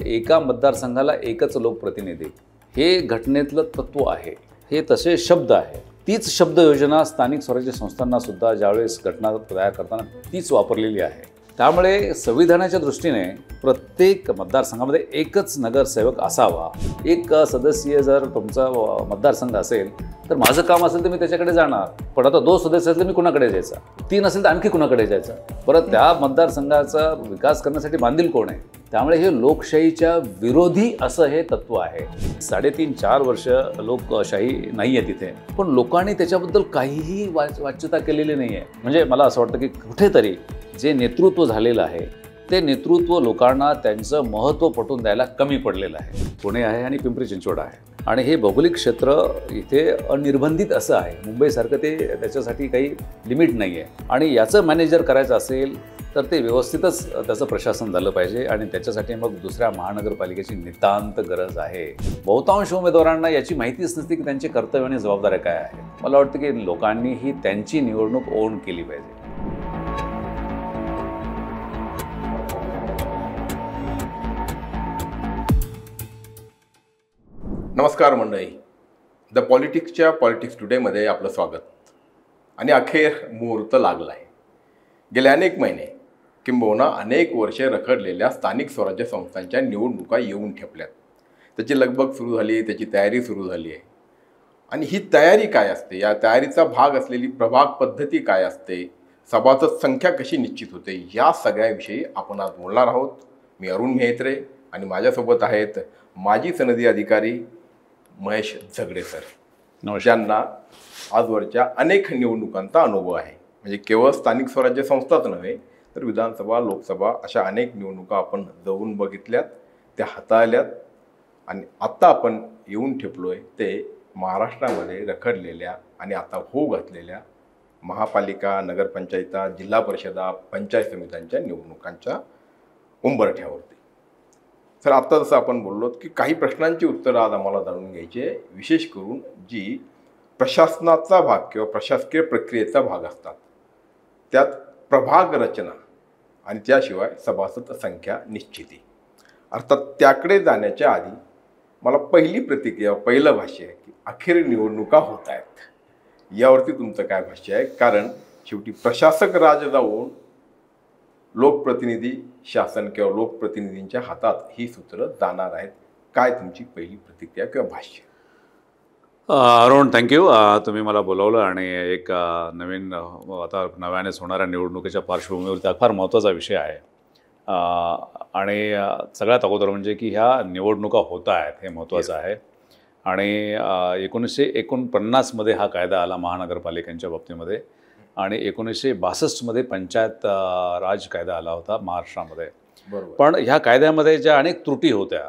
एका मतदारसंघाला एकच लोकप्रतिनिधी हे घटनेतलं तत्व आहे, हे तसे शब्द आहे. तीच शब्द योजना स्थानिक स्वराज्य संस्थांना सुद्धा ज्यावेळेस घटना तयार करताना तीच वापरलेली आहे. त्यामुळे संविधानाच्या दृष्टीने प्रत्येक मतदारसंघामध्ये एकच नगरसेवक असावा. एक सदस्यीय जर तुमचा मतदारसंघ असेल तर माझं काम असेल तर मी त्याच्याकडे जाणार, पण आता 2 सदस्य असेल तर मी कुणाकडे जायचा, 3 असेल तर आणखी कुणाकडे जायचं. परत त्या मतदारसंघाचा विकास करण्यासाठी बांधील कोण आहे? त्यामुळे हे लोकशाहीच्या विरोधी असं हे तत्व आहे. 3.5-4 वर्ष लोकशाही नाही आहे तिथे, पण लोकांनी त्याच्याबद्दल काहीही वाच्यता केलेली नाही आहे. म्हणजे मला असं वाटतं की कुठेतरी जे नेतृत्व झालेलं आहे ते नेतृत्व लोकांना त्यांचं महत्त्व पटवून द्यायला कमी पडलेलं आहे. पुणे आहे आणि पिंपरी चिंचवड आहे आणि हे भौगोलिक क्षेत्र इथे अनिर्बंधित असं आहे. मुंबईसारखं ते त्याच्यासाठी काही लिमिट नाही आहे आणि याचं मॅनेजर करायचं असेल तर ते व्यवस्थितच त्याचं प्रशासन झालं पाहिजे आणि त्याच्यासाठी मग दुसऱ्या महानगरपालिकेची नितांत गरज आहे. बहुतांश उमेदवारांना याची माहितीच नसते की त्यांचे कर्तव्य आणि जबाबदाऱ्या काय आहेत. मला वाटतं की लोकांनीही त्यांची निवडणूक ओन केली पाहिजे. नमस्कार मंडळी, द पॉलिटिक्सच्या पॉलिटिक्स टुडेमध्ये आपलं स्वागत. आणि अखेर मुहूर्त लागला आहे. गेले अनेक महिने किंबहुना अनेक वर्षे रखडलेल्या स्थानिक स्वराज्य संस्थांच्या निवडणुका येऊन ठेपल्यात. त्याची लगबग सुरू झाली, त्याची तयारी सुरू झाली आहे. आणि ही तयारी काय असते, या तयारीचा भाग असलेली प्रभाग पद्धती काय असते, सभासद संख्या कशी निश्चित होते, या सगळ्याविषयी आपण आज बोलणार आहोत. मी अरुण मेहत्रे आणि माझ्यासोबत आहेत माजी सनदी अधिकारी महेश झगडे सर, ज्यांना आजवरच्या अनेक निवडणुकांचा अनुभव आहे. म्हणजे केवळ स्थानिक स्वराज्य संस्थाच नव्हे तर विधानसभा, लोकसभा अशा अनेक निवडणुका आपण जवळून बघितल्यात, त्या हाताळल्यात. आणि आत्ता आपण येऊन ठेपलो आहे ते महाराष्ट्रामध्ये रखडलेल्या आणि आता होऊ घातलेल्या महापालिका, नगरपंचायता, जिल्हा परिषदा, पंचायत समित्यांच्या निवडणुकांच्या उंबरठ्यावरती. सर, आत्ता जसं आपण बोललो की काही प्रश्नांची उत्तरं आज आम्हाला जाणून घ्यायची आहे, विशेष करून जी प्रशासनाचा भाग किंवा प्रशासकीय प्रक्रियेचा भाग असतात, त्यात प्रभाग रचना आणि त्याशिवाय सभासद संख्या निश्चिती. अर्थात त्याकडे जाण्याच्या आधी मला पहिली प्रतिक्रिया, पहिलं भाष्य आहे की अखेर निवडणुका होत आहेत, यावरती तुमचं काय भाष्य आहे? कारण शेवटी प्रशासक राज जाऊन लोकप्रतिनिधी शासन किंवा लोकप्रतिनिधींच्या हातात ही सूत्र जाणार आहेत. काय तुमची पहिली प्रतिक्रिया किंवा भाष्य? अरुण, थँक्यू. तुम्ही मला बोलवलं आणि एक नवीन आता नव्यानेच होणाऱ्या निवडणुकीच्या पार्श्वभूमीवरती फार महत्त्वाचा विषय आहे. आणि सगळ्यात अगोदर म्हणजे की ह्या निवडणुका होत आहेत हे महत्त्वाचं आहे. आणि 1949मध्ये हा कायदा आला महानगरपालिकांच्या बाबतीमध्ये आणि 1962मध्ये पंचायत राज कायदा आला होता महाराष्ट्रामध्ये. पण ह्या कायद्यामध्ये ज्या अनेक त्रुटी होत्या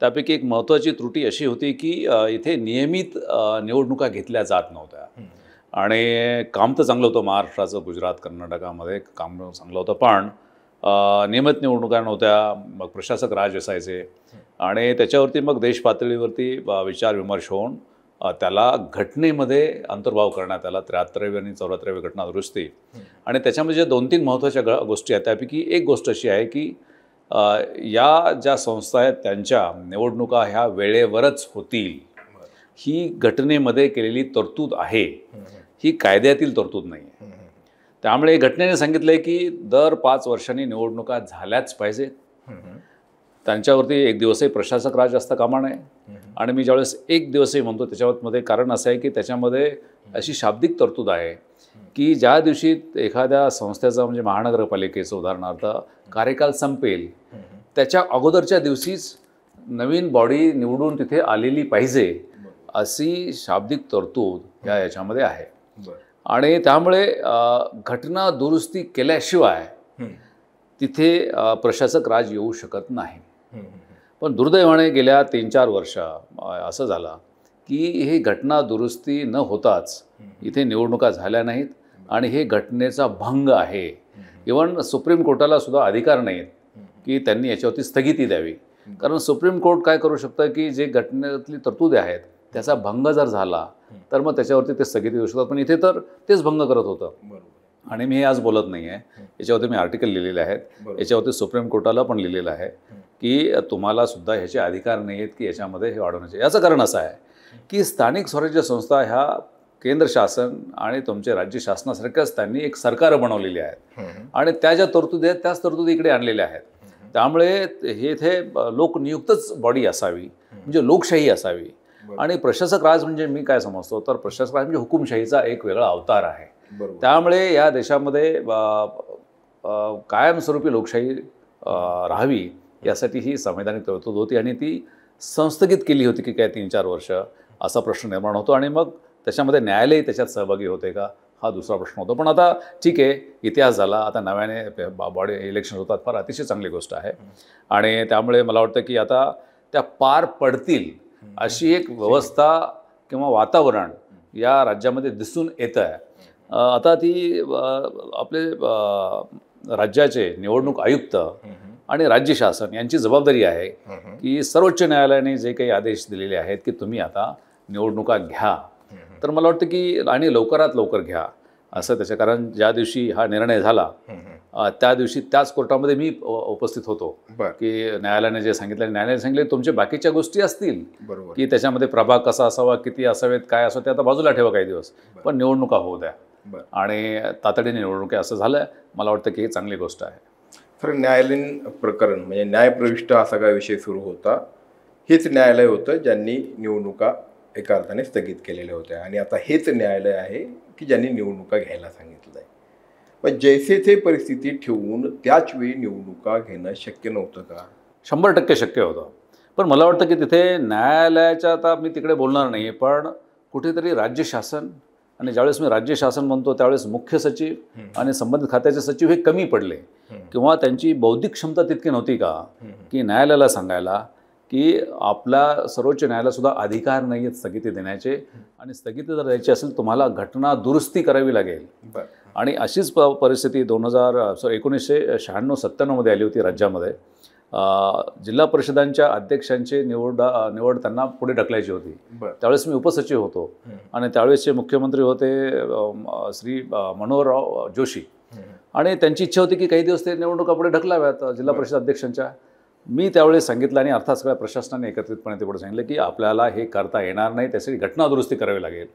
त्यापैकी एक महत्त्वाची त्रुटी अशी होती की इथे नियमित निवडणुका घेतल्या जात नव्हत्या. आणि काम तर चांगलं होतं महाराष्ट्राचं, गुजरात, कर्नाटकामध्ये काम चांगलं होतं, पण नियमित निवडणुका नव्हत्या. मग प्रशासक राज असायचे आणि त्याच्यावरती मग देश पातळीवरती विचारविमर्श होऊन त्याला घटनेमध्ये अंतर्भाव करण्यात आला, 73वी आणि 74वी घटना दुरुस्ती. आणि त्याच्यामध्ये 2-3 महत्त्वाच्या गोष्टी आहेत. त्यापैकी एक गोष्ट अशी आहे की या ज्या संस्था आहेत त्यांच्या निवडणुका ह्या वेळेवरच होतील, ही घटनेमध्ये केलेली तरतूद आहे, ही कायद्यातील तरतूद नाही आहे. त्यामुळे घटनेने सांगितलं आहे की दर 5 वर्षांनी निवडणुका झाल्याच पाहिजेत. त्यांच्यावरती एक दिवसही प्रशासक राज असता कामा नये. आणि मी ज्यावेळेस एक दिवसही म्हणतो त्याच्यामध्ये कारण असं आहे की त्याच्यामध्ये अशी शाब्दिक तरतूद आहे की ज्या दिवशी एखाद्या संस्थेचा म्हणजे महानगरपालिकेचं उदाहरणार्थ कार्यकाल संपेल त्याच्या अगोदरच्या दिवशीच नवीन बॉडी निवडून तिथे आलेली पाहिजे, अशी शाब्दिक तरतूद याच्यामध्ये आहे. आणि त्यामुळे घटना दुरुस्ती केल्याशिवाय तिथे प्रशासक राज येऊ शकत नाही. पण दुर्दैवाने गेल्या 3-4 वर्ष असं झालं की ही घटना दुरुस्ती न होताच इथे निवडणुका झाल्या नाहीत आणि हे घटनेचा भंग आहे. इव्हन सुप्रीम कोर्टाला सुद्धा अधिकार नाहीत की त्यांनी याच्यावरती स्थगिती द्यावी. कारण सुप्रीम कोर्ट काय करू शकतं की जे घटनेतली तरतुदी आहेत त्याचा भंग जर झाला तर मग त्याच्यावरती ते स्थगिती देऊ शकतात. पण इथे तर तेच भंग करत होतं. आणि मी हे आज बोलत नाही आहे, याच्यावरती मी आर्टिकल लिहिलेले आहेत, याच्यावरती सुप्रीम कोर्टाला पण लिहिलेलं आहे की तुम्हाला सुद्धा ह्याचे अधिकार नाही आहेत की याच्यामध्ये हे वाढवण्याचे. याचं कारण असं आहे की स्थानिक स्वराज्य संस्था ह्या केंद्र शासन आणि तुमचे राज्य शासनासारख्याच त्यांनी एक सरकार बनवलेली आहेत आणि त्या ज्या तरतुदी आहेत त्याच तरतुदी इकडे आणलेल्या आहेत. त्यामुळे हे इथे लोकनियुक्तच बॉडी असावी, म्हणजे लोकशाही असावी. आणि प्रशासक राज म्हणजे मी काय समजतो तर प्रशासक राज म्हणजे हुकुमशाहीचा एक वेगळा अवतार आहे. त्यामुळे या देशामध्ये कायमस्वरूपी लोकशाही राहावी यासाठी ही संवैधानिक तरतूद होती आणि ती संस्थगित केली होती की काय 3-4 वर्ष असा प्रश्न निर्माण होतो. आणि मग त्याच्यामध्ये न्यायालय त्याच्यात सहभागी होते का हा दुसरा प्रश्न होतो. पण आता ठीक आहे, इतिहास झाला, आता नव्याने बॉडी इलेक्शन होतात, फार अतिशय चांगली गोष्ट आहे. आणि त्यामुळे मला वाटतं की आता त्या पार पडतील अशी एक व्यवस्था किंवा वातावरण या राज्यामध्ये दिसून येतं आहे. आता ती आपले राज्याचे निवडणूक आयुक्त आणि राज्य शासन यांची जबाबदारी आहे की सर्वोच्च न्यायालयाने जे काही आदेश दिलेले आहेत की तुम्ही आता निवडणुका घ्या, तर मला वाटतं की आणि लवकरात लवकर घ्या असं त्याचं. कारण ज्या दिवशी हा निर्णय झाला त्या दिवशी त्याच कोर्टामध्ये मी उपस्थित होतो की न्यायालयाने जे सांगितलं, न्यायालयाने सांगितले तुमचे बाकीच्या गोष्टी असतील की त्याच्यामध्ये प्रभाग कसा असावा, किती असावेत, काय असावं ते आता बाजूला ठेवा काही दिवस, पण निवडणुका होऊ द्या आणि तातडीने निवडणुका असं झालं. मला वाटतं की ही चांगली गोष्ट आहे. तर न्यायालयीन प्रकरण म्हणजे न्यायप्रविष्ट असा काय विषय सुरू होता, हेच न्यायालय होतं ज्यांनी निवडणुका एका अर्थाने स्थगित केलेल्या होत्या आणि आता हेच न्यायालय आहे की ज्यांनी निवडणुका घ्यायला सांगितलं आहे. पण जैसे थे परिस्थिती ठेवून त्याच वेळी निवडणुका घेणं शक्य नव्हतं का? 100% शक्य होतं. पण मला वाटतं की तिथे न्यायालयाच्या, आता मी तिकडे बोलणार नाही, पण कुठेतरी राज्य शासन, आणि ज्यावेळेस मी राज्य शासन म्हणतो त्यावेळेस मुख्य सचिव आणि संबंधित खात्याचे सचिव हे कमी पडले किंवा त्यांची बौद्धिक क्षमता तितकी नव्हती का की न्यायालयाला सांगायला की आपला सर्वोच्च न्यायालयासुद्धा अधिकार नाही आहेत स्थगिती देण्याचे, आणि स्थगिती जर द्यायची असेल तुम्हाला घटना दुरुस्ती करावी लागेल. आणि अशीच परिस्थिती 1996-97 मध्ये आली होती राज्यामध्ये. जिल्हा परिषदांच्या अध्यक्षांची निवड त्यांना पुढे ढकलायची होती. त्यावेळेस मी उपसचिव होतो आणि त्यावेळेसचे मुख्यमंत्री होते श्री मनोहरराव जोशी, आणि त्यांची इच्छा होती की काही दिवस ते निवडणुका पुढे ढकलाव्यात जिल्हा परिषद अध्यक्षांच्या. मी त्यावेळेस सांगितलं आणि अर्थात सगळ्या प्रशासनाने एकत्रितपणे ते पुढे सांगितलं की आपल्याला हे करता येणार नाही, त्यासाठी घटना दुरुस्ती करावी लागेल.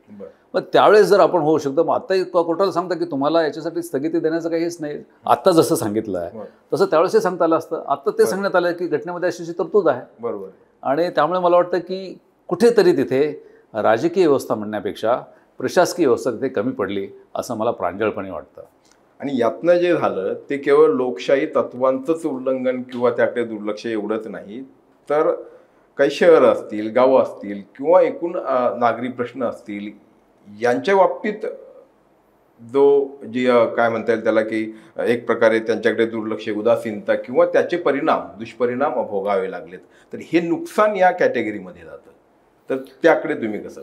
मग त्यावेळेस जर आपण होऊ शकतो, मग आता कोर्टाला सांगता की तुम्हाला याच्यासाठी स्थगिती देण्याचं काहीच नाही, आत्ता जसं सांगितलं आहे तसं त्यावेळेस हे सांगता आलं असतं. आत्ता ते सांगण्यात आलं की घटनेमध्ये अशी तरतूद आहे. बरोबर. आणि त्यामुळे मला वाटतं की कुठेतरी तिथे राजकीय व्यवस्था म्हणण्यापेक्षा प्रशासकीय व्यवस्था तिथे कमी पडली असं मला प्रांजळपणे वाटतं. आणि यातनं जे झालं ते केवळ लोकशाही तत्वांचंच उल्लंघन किंवा त्याकडे दुर्लक्ष एवढंच नाही, तर काही शहरं असतील, गावं असतील किंवा एकूण नागरी प्रश्न असतील यांच्या बाबतीत जी काय म्हणता येईल त्याला की एक प्रकारे त्यांच्याकडे दुर्लक्ष, उदासीनता किंवा त्याचे दुष्परिणाम भोगावे लागलेत, तर हे नुकसान या कॅटेगरीमध्ये जातं. तर त्याकडे तुम्ही कसं?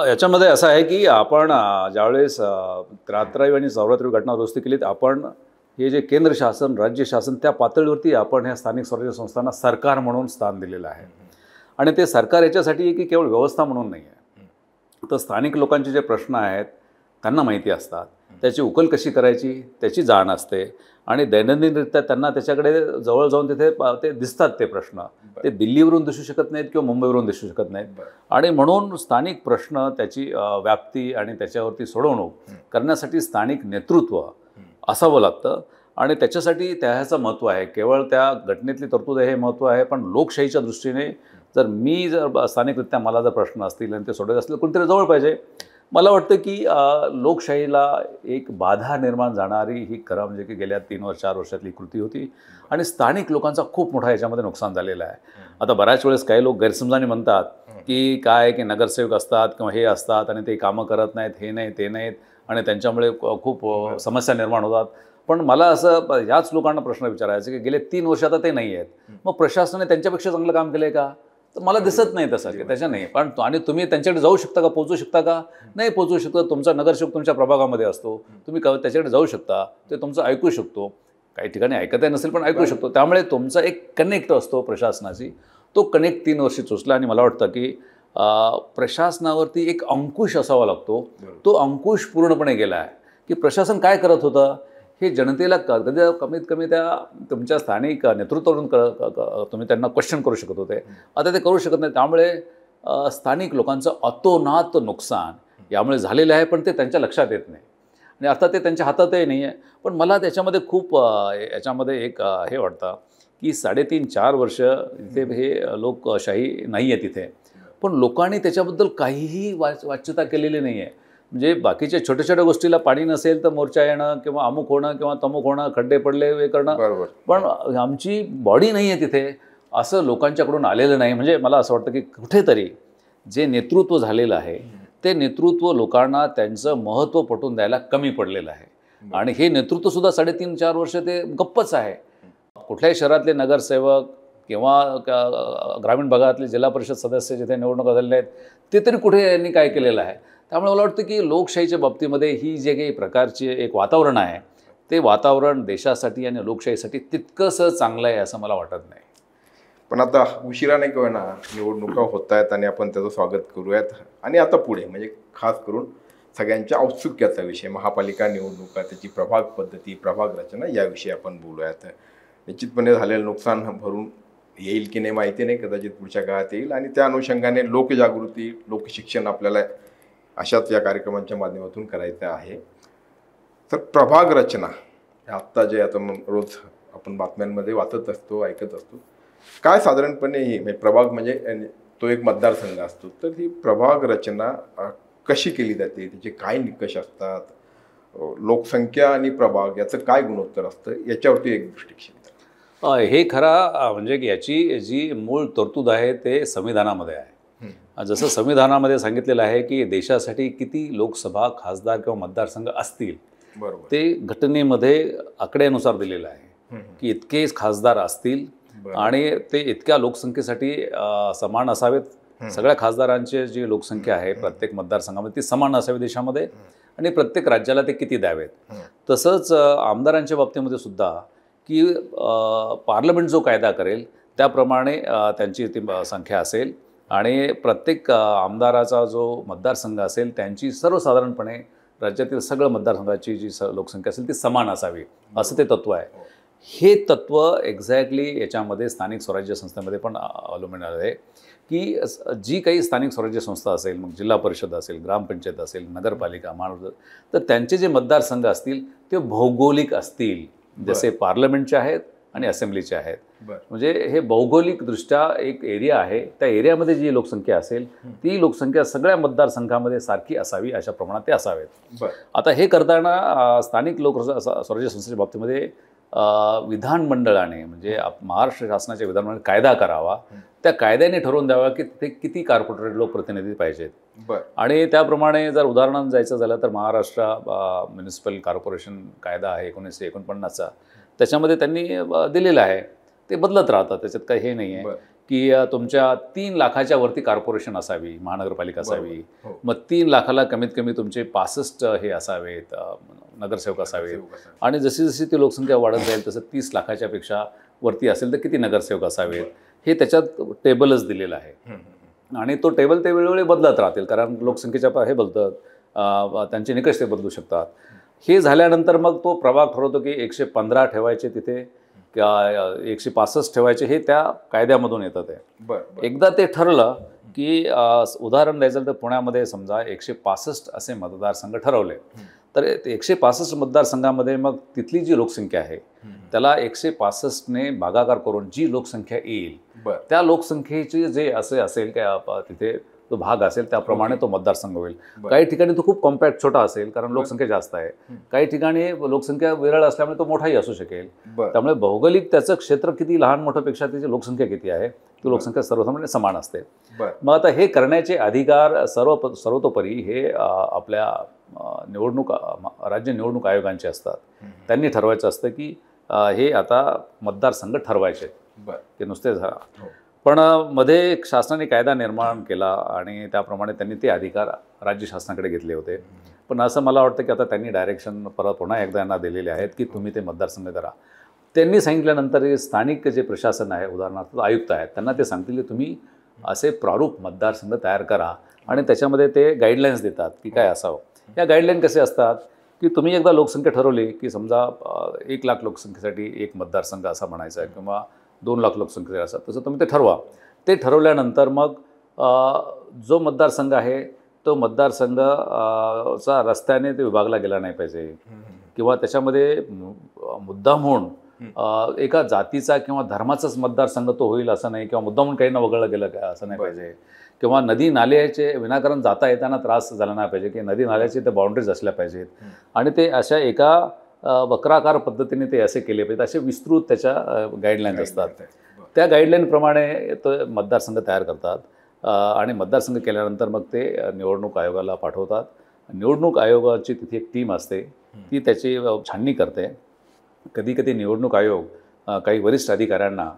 याच्यामध्ये असं आहे की आपण ज्यावेळेस 13वी आणि 14वी घटना दुरुस्ती केलीत, आपण हे जे केंद्र शासन, राज्य शासन त्या पातळीवरती आपण ह्या स्थानिक स्वराज्य संस्थांना सरकार म्हणून स्थान दिलेलं आहे. आणि ते सरकार याच्यासाठी आहे की केवळ व्यवस्था म्हणून नाही आहे, तर स्थानिक लोकांचे जे प्रश्न आहेत त्यांना माहिती असतात, त्याची उकल कशी करायची त्याची जाण असते, आणि दैनंदिनरित्या त्यांना त्याच्याकडे जवळ जाऊन तिथे ते दिसतात ते प्रश्न. ते दिल्लीवरून दिसू शकत नाहीत किंवा मुंबईवरून दिसू शकत नाहीत. आणि म्हणून स्थानिक प्रश्न त्याची व्याप्ती आणि त्याच्यावरती सोडवणूक करण्यासाठी स्थानिक नेतृत्व असावं लागतं. आणि त्याच्यासाठी ह्याचं महत्त्व आहे. केवळ त्या घटनेतली तरतूद आहे हे महत्त्व आहे, पण लोकशाहीच्या दृष्टीने जर स्थानिकरित्या मला जर प्रश्न असतील आणि ते सोडवायचे असतील कोणतरी जवळ पाहिजे. मला वाटतं की लोकशाहीला एक बाधा निर्माण जाणारी ही खरं म्हणजे की गेल्या 3-4 वर्षातली कृती होती, आणि स्थानिक लोकांचा खूप मोठा याच्यामध्ये नुकसान झालेलं आहे. आता बऱ्याच वेळेस काही लोक गैरसमजाने म्हणतात की काय की नगरसेवक असतात किंवा हे असतात आणि ते कामं करत नाहीत, हे नाही ते नाहीत, आणि त्यांच्यामुळे खूप समस्या निर्माण होतात. पण मला असं याच लोकांना प्रश्न विचारायचा की गेले 3 वर्ष आता ते नाही आहेत, मग प्रशासनाने त्यांच्यापेक्षा चांगलं काम केलं आहे का? तर मला दिसत नाही तसं की त्याच्या नाही. पण आणि तुम्ही त्यांच्याकडे जाऊ शकता का, पोहोचू शकता का? नाही पोहोचू शकता. तुमचा नगरसेवक तुमच्या प्रभागामध्ये असतो, तुम्ही त्याच्याकडे जाऊ शकता, ते तुमचं ऐकू शकतो. काही ठिकाणी ऐकतही नसेल पण ऐकू शकतो. त्यामुळे तुमचा एक कनेक्ट असतो प्रशासनाची, तो कनेक्ट 3 वर्षी चुचला. आणि मला वाटतं की प्रशासनावरती एक अंकुश असावा लागतो. तो अंकुश पूर्णपणे गेला आहे की प्रशासन काय करत होतं हे जनतेला कधी कमीत कमी त्या तुमच्या स्थानिक नेतृत्वावरून तुम्ही त्यांना क्वेश्चन करू शकत होते. आता ते करू शकत नाही. त्यामुळे स्थानिक लोकांचं अतोनात नुकसान यामुळे झालेलं आहे, पण ते त्यांच्या लक्षात येत नाही आणि अर्थात ते त्यांच्या हातातही नाही आहे. पण मला त्याच्यामध्ये खूप याच्यामध्ये एक हे वाटतं की 3.5-4 वर्ष इथे हे लोकशाही नाही आहे तिथे, पण लोकांनी त्याच्याबद्दल काहीही वाच्यता केलेली नाही आहे. म्हणजे बाकीच्या छोट्या छोट्या गोष्टीला पाणी नसेल तर मोर्चा येणं किंवा अमुक होणं किंवा तमुक होणं, खड्डे पडले हे करणं, बरोबर. पण आमची बॉडी नाही आहे तिथे असं लोकांच्याकडून आलेलं नाही. म्हणजे मला असं वाटतं की कुठेतरी जे नेतृत्व झालेलं आहे ते नेतृत्व लोकांना त्यांचं महत्त्व पटवून द्यायला कमी पडलेलं आहे. आणि हे नेतृत्वसुद्धा 3.5-4 वर्ष ते गप्पच आहे. कुठल्याही शहरातले नगरसेवक किंवा ग्रामीण भागातले जिल्हा परिषद सदस्य जिथे निवडणुका झालेल्या आहेत ते तरी कुठे यांनी काय केलेलं आहे. त्यामुळे मला वाटतं की लोकशाहीच्या बाबतीमध्ये ही जे काही प्रकारचे एक वातावरण आहे ते वातावरण देशासाठी आणि लोकशाहीसाठी तितकंसं चांगलं आहे असं मला वाटत नाही. पण आता उशिरा नाही किंवा ना निवडणुका होत आहेत आणि आपण त्याचं स्वागत करूयात. आणि आता पुढे म्हणजे खास करून सगळ्यांच्या औत्सुक्याचा विषय महापालिका निवडणुका, त्याची प्रभाग पद्धती, प्रभाग रचना याविषयी आपण बोलूयात. निश्चितपणे झालेलं नुकसान भरून येईल की नाही माहिती नाही, कदाचित पुढच्या काळात येईल. आणि त्या अनुषंगाने लोकजागृती, लोकशिक्षण आपल्याला अशाच या कार्यक्रमांच्या माध्यमातून करायचं आहे. तर प्रभाग रचना आत्ता जे आता रोज आपण बातम्यांमध्ये वाचत असतो, ऐकत असतो, काय साधारणपणे ही म्हणजे प्रभाग म्हणजे तो एक मतदारसंघ असतो, तर ही प्रभाग रचना कशी केली जाते, त्याचे काय निकष असतात, लोकसंख्या आणि प्रभाग याचं काय गुणोत्तर असतं, याच्यावरती एक दृष्टिक्षेप. हे खरा म्हणजे की याची जी मूळ तरतूद आहे ते संविधानामध्ये आहे. जसं संविधानामध्ये सांगितलेलं आहे की देशासाठी किती लोकसभा, खासदार किंवा मतदारसंघ असतील, बरोबर, ते घटनेमध्ये आकड्यानुसार दिलेलं आहे की इतकेच खासदार असतील आणि ते इतक्या लोकसंख्येसाठी समान असावेत. सगळ्या खासदारांची जी लोकसंख्या आहे प्रत्येक मतदारसंघामध्ये ती समान असावी देशामध्ये आणि प्रत्येक राज्याला ते किती द्यावेत. तसंच आमदारांच्या बाबतीमध्ये सुद्धा की पार्लमेंट जो कायदा करेल त्याप्रमाणे त्यांची ती संख्या असेल आणि प्रत्येक आमदाराचा जो मतदारसंघ असेल त्यांची सर्वसाधारणपणे राज्यातील सगळं मतदारसंघाची जी लोकसंख्या असेल ती समान असावी असं ते तत्त्व आहे. हे तत्त्व एक्झॅक्टली याच्यामध्ये स्थानिक स्वराज्य संस्थेमध्ये पण अवलंबून आहे की जी काही स्थानिक स्वराज्य संस्था असेल, मग जिल्हा परिषद असेल, ग्रामपंचायत असेल, नगरपालिका, महानगर, तर त्यांचे जे मतदारसंघ असतील ते भौगोलिक असतील, जसे पार्लमेंटचे आहेत आणि असेंब्लीचे आहेत. म्हणजे हे भौगोलिकदृष्ट्या एक एरिया आहे, त्या एरियामध्ये जी लोकसंख्या असेल ती लोकसंख्या सगळ्या मतदारसंघामध्ये सारखी असावी अशा प्रमाणात ते असावेत. आता हे करताना स्थानिक स्वराज्य संस्थेच्या बाबतीमध्ये विधानमंडळाने म्हणजे महाराष्ट्र शासनाच्या विधानमंडळाने कायदा करावा, त्या कायद्याने ठरवून द्यावा की ते किती कॉर्पोरेटेड लोकप्रतिनिधी पाहिजेत. आणि त्याप्रमाणे जर उदाहरणार्थ जायचं झालं तर महाराष्ट्र म्युनिसिपल कॉर्पोरेशन कायदा आहे 1949चा, त्याच्यामध्ये त्यांनी दिलेलं आहे, ते बदलत राहतं, त्याच्यात काही हे नाही आहे की तुमच्या 3 लाखाच्या वरती कॉर्पोरेशन असावी, महानगरपालिका असावी, मग 3 लाखाला कमीत कमी तुमचे 65 हे असावेत, नगरसेवक असावेत, आणि जशी जशी ती लोकसंख्या वाढत जाईल तसं 30 लाखाच्या पेक्षा वरती असेल तर किती नगरसेवक असावेत, हे त्याच्यात टेबलच दिलेलं आहे. आणि तो टेबल ते वेळोवेळी बदलत राहतील कारण लोकसंख्येच्या हे बदलतात, त्यांचे निकष ते बदलू शकतात. हे झाल्यानंतर मग तो प्रभाग ठरवतो की 115 ठेवायचे तिथे किंवा 165 ठेवायचे, हे त्या कायद्यामधून येतं. ते एकदा ते ठरलं की उदाहरण द्यायचं तर पुण्यामध्ये समजा 165 असे मतदारसंघ ठरवले, तर 165 मतदारसंघामध्ये मग तिथली जी लोकसंख्या आहे त्याला 165ने भागाकार करून जी लोकसंख्या येईल त्या लोकसंख्येची जे असेल काय तिथे तो भाग असेल त्याप्रमाणे तो मतदारसंघ होईल. काही ठिकाणी तो खूप कॉम्पॅक्ट छोटा असेल कारण लोकसंख्या जास्त आहे, काही ठिकाणी लोकसंख्या विरळ असल्यामुळे तो मोठाही असू शकेल. त्यामुळे भौगोलिक त्याचं क्षेत्र किती लहान मोठ्यापेक्षा त्याची लोकसंख्या किती आहे ती लोकसंख्या सर्वसामान्य समान असते. मग आता हे करण्याचे अधिकार सर्वतोपरी हे आपल्या राज्य निवडणूक आयोगांचे असतात. त्यांनी ठरवायचं असतं की हे आता मतदारसंघ ठरवायचे ते नुसते पण मध्ये एक शासनाने कायदा निर्माण केला आणि त्याप्रमाणे त्यांनी ते अधिकार राज्य शासनाकडे घेतले होते. पण असं मला वाटतं की आता त्यांनी डायरेक्शन परत पुन्हा एकदा यांना दिलेले आहेत की तुम्ही ते मतदारसंघ करा. त्यांनी सांगितल्यानंतर स्থাनिक जे प्रशासन आहे, उदाहरणार्थ आयुक्त आहेत, त्यांना ते सांगतील की तुम्ही असे प्रारूप मतदारसंघ तयार करा आणि त्याच्यामध्ये ते गाईडलाईन्स देतात की काय असावं. या गाईडलाईन कसे असतात की तुम्ही एकदा लोकसंख्या ठरवली की समजा 1,00,000 लोकसंख्येसाठी एक मतदारसंघ असा म्हणायचा आहे किंवा 2,00,000 लोकसंख्येसाठी असा, तसं तुम्ही ते ठरवा. ते ठरवल्यानंतर मग जो मतदारसंघ आहे तो मतदारसंघ चा रस्त्याने ते विभागला गेला नाही पाहिजे किंवा त्याच्यामध्ये मुद्दाम होऊन एका जातीचा किंवा धर्माचाच मतदारसंघ तो होईल असं नाही, किंवा मुद्दामून काही न वगळलं गेलं काय असं नाही पाहिजे, किंवा नदी नाल्याचे विनाकारण जाता येताना त्रास झाला नाही पाहिजे, की नदी नाल्याचे ते बाउंड्रीज असल्या पाहिजेत आणि ते अशा एका वक्राकार पद्धतीने ते असे केले पाहिजेत. असे विस्तृत त्याच्या गाईडलाईन्स असतात. त्या गाईडलाईनप्रमाणे तो मतदारसंघ तयार करतात आणि मतदारसंघ केल्यानंतर मग ते निवडणूक आयोगाला पाठवतात. निवडणूक आयोगाची तिथे एक टीम असते, ती त्याची छाननी करते. कधी कधी निवडणूक आयोग काही वरिष्ठ अधिकाऱ्यांना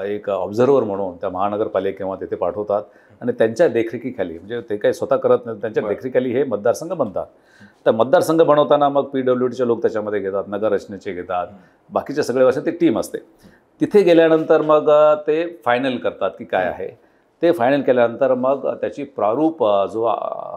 एक ऑब्झर्व्हर म्हणून त्या महानगरपालिकेवर तिथे पाठवतात आणि त्यांच्या देखरेखीखाली, म्हणजे ते काही स्वतः करत नाही, त्यांच्या देखरेखीखाली हे मतदारसंघ बनतात. तर मतदारसंघ बनवताना मग PWDचे लोक त्याच्यामध्ये घेतात, नगर रचनेचे घेतात, बाकीचे सगळे वर्ष ती टीम असते. तिथे गेल्यानंतर मग ते फायनल करतात की काय आहे. ते फायनल केल्यानंतर मग त्याची प्रारूप जो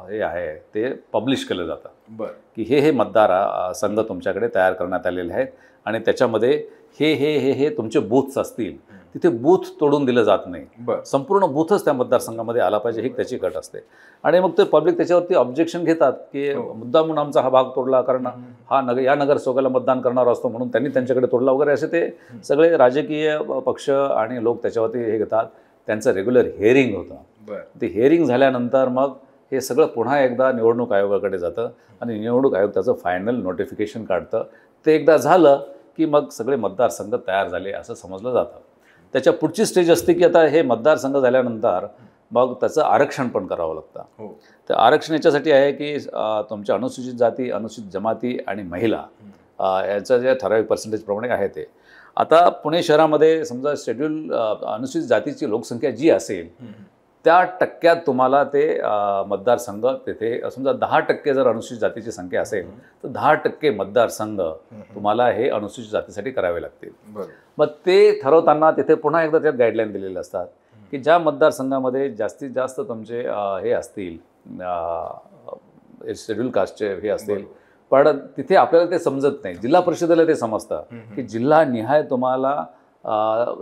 हे आहे ते पब्लिश केलं जातं. बरं. की हे मतदार संघ तुमच्याकडे तयार करण्यात आलेले आहेत आणि त्याच्यामध्ये हे हे हे हे तुमचे बूथ्स असतील. तिथे बूथ तोडून दिलं जात नाही, संपूर्ण बूथच त्या मतदारसंघामध्ये आला पाहिजे, ही त्याची गट असते. आणि मग ते पब्लिक त्याच्यावरती ऑब्जेक्शन घेतात की मुद्दा म्हणून आमचा हा भाग तोडला, कारण या नगरसेवकाला मतदान करणार असतो म्हणून त्यांनी त्यांच्याकडे तोडला वगैरे, असे ते सगळे राजकीय पक्ष आणि लोक त्याच्यावरती हे घेतात. त्यांचं रेग्युलर हिअरिंग होतं. ते हिअरिंग झाल्यानंतर मग हे सगळं पुन्हा एकदा निवडणूक आयोगाकडे जातं आणि निवडणूक आयोग त्याचं फायनल नोटिफिकेशन काढतं. ते एकदा झालं की मग सगळे मतदारसंघ तयार झाले असं समजलं जातं. त्याच्या पुढची स्टेज असते की आता हे मतदारसंघ झाल्यानंतर मग त्याचं आरक्षण पण करावं लागतं. तर आरक्षण याच्यासाठी आहे की तुमच्या अनुसूचित जाती, अनुसूचित जमाती आणि महिला याचं जे ठराविक पर्सेंटेजप्रमाणे आहे ते. आता पुणे शहरामध्ये समजा शेड्यूल अनुसूचित जातीची लोकसंख्या जी असेल त्या टक्क्यात तुम्हाला ते मतदारसंघ तिथे, समजा 10% जर अनुसूचित जातीची संख्या असेल तर 10% मतदारसंघ तुम्हाला हे अनुसूचित जातीसाठी करावे लागतील. मग ते ठरवताना तिथे पुन्हा एकदा त्यात गाईडलाईन दिलेले असतात की ज्या मतदारसंघामध्ये जास्तीत जास्त तुमचे हे असतील शेड्यूल कास्टचे हे असतील, पण तिथे आपल्याला ते समजत नाही. जिल्हा परिषदेला ते समजतं की जिल्हानिहाय तुम्हाला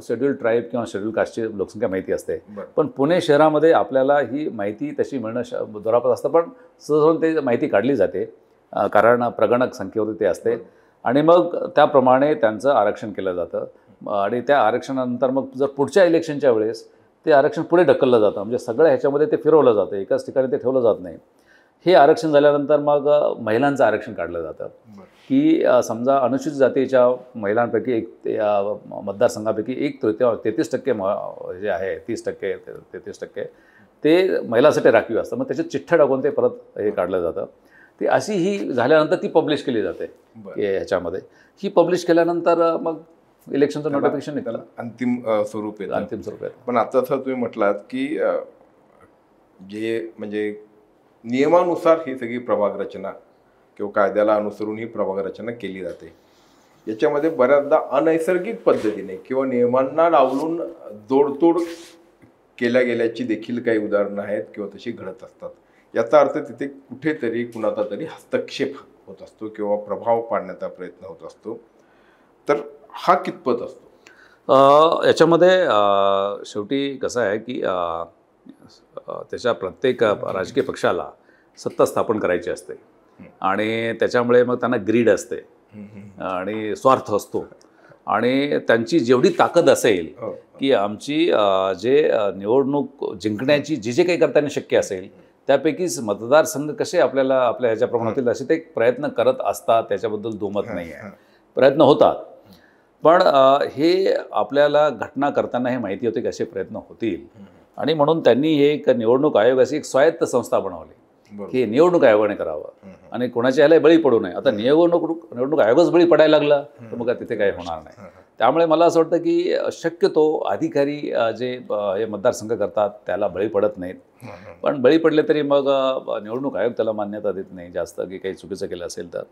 शेड्यूल ट्राईब किंवा शेड्यूल कास्टची लोकसंख्या माहिती असते, पण पुणे शहरामध्ये आपल्याला ही माहिती तशी मिळणं दुरापत असतं. पण सहज ते माहिती काढली जाते कारण प्रगणक संख्येवरती ते असते आणि मग त्याप्रमाणे त्यांचं आरक्षण केलं जातं. आणि त्या आरक्षणानंतर मग जर पुढच्या इलेक्शनच्या वेळेस ते आरक्षण पुढे ढकललं जातं, म्हणजे सगळं ह्याच्यामध्ये ते फिरवलं जातं, एकाच ठिकाणी ते ठेवलं जात नाही. हे आरक्षण झाल्यानंतर मग महिलांचं आरक्षण काढलं जातं की समजा अनुसूचित जातीच्या महिलांपैकी मतदारसंघापैकी 33% जे आहे 33% ते महिलांसाठी राखीव असतं. मग त्याच्यात चिठ्ठ्या टाकून ते परत हे काढलं जातं. ती अशी ही झाल्यानंतर ती पब्लिश केली जाते ह्याच्यामध्ये. ही पब्लिश केल्यानंतर मग इलेक्शनचं नोटिफिकेशन येतं, अंतिम स्वरूप येतं. अंतिम स्वरूप येतं. पण आता असं तुम्ही म्हटलात की जे म्हणजे नियमानुसार ही सगळी प्रभाग रचना किंवा कायद्याला अनुसरून ही प्रभाग रचना केली जाते. याच्यामध्ये बऱ्याचदा अनैसर्गिक पद्धतीने किंवा नियमांना डावलून जोडतोड केल्या गेल्याची देखील काही उदाहरणं आहेत किंवा तशी घडत असतात. याचा अर्थ तिथे कुठेतरी कुणाचा तरी हस्तक्षेप होत असतो किंवा प्रभाव पाडण्याचा प्रयत्न होत असतो. तर हा कितपत असतो? याच्यामध्ये शेवटी कसं आहे की त्याच्या प्रत्येक राजकीय पक्षाला सत्ता स्थापन करायची असते आणि त्याच्यामुळे मग त्यांना ग्रीड असते आणि स्वार्थ असतो आणि त्यांची जेवढी ताकद असेल की आमची जे निवडणूक जिंकण्याची जे काही करताना शक्य असेल त्यापैकीच मतदारसंघ कसे आपल्याला आपल्या ह्याच्याप्रमाणे होतील असे ते प्रयत्न करत असतात. त्याच्याबद्दल दुमत नाही आहे, प्रयत्न होतात. पण हे आपल्याला घटना करताना हे माहिती होते की असे प्रयत्न होतील आणि म्हणून त्यांनी हे एक निवडणूक आयोग अशी एक स्वायत्त संस्था बनवली की निवडणूक आयोगाने करावं आणि कोणाच्या ह्याला बळी पडू नये. आता निवडणूक आयोगच बळी पडायला लागला तर मग तिथे काही होणार नाही. त्यामुळे मला असं वाटतं की शक्यतो अधिकारी जे हे मतदारसंघ करतात त्याला बळी पडत नाहीत. पण बळी पडले तरी मग निवडणूक आयोग त्याला मान्यता देत नाही जास्त की काही चुकीचं केलं असेल तर,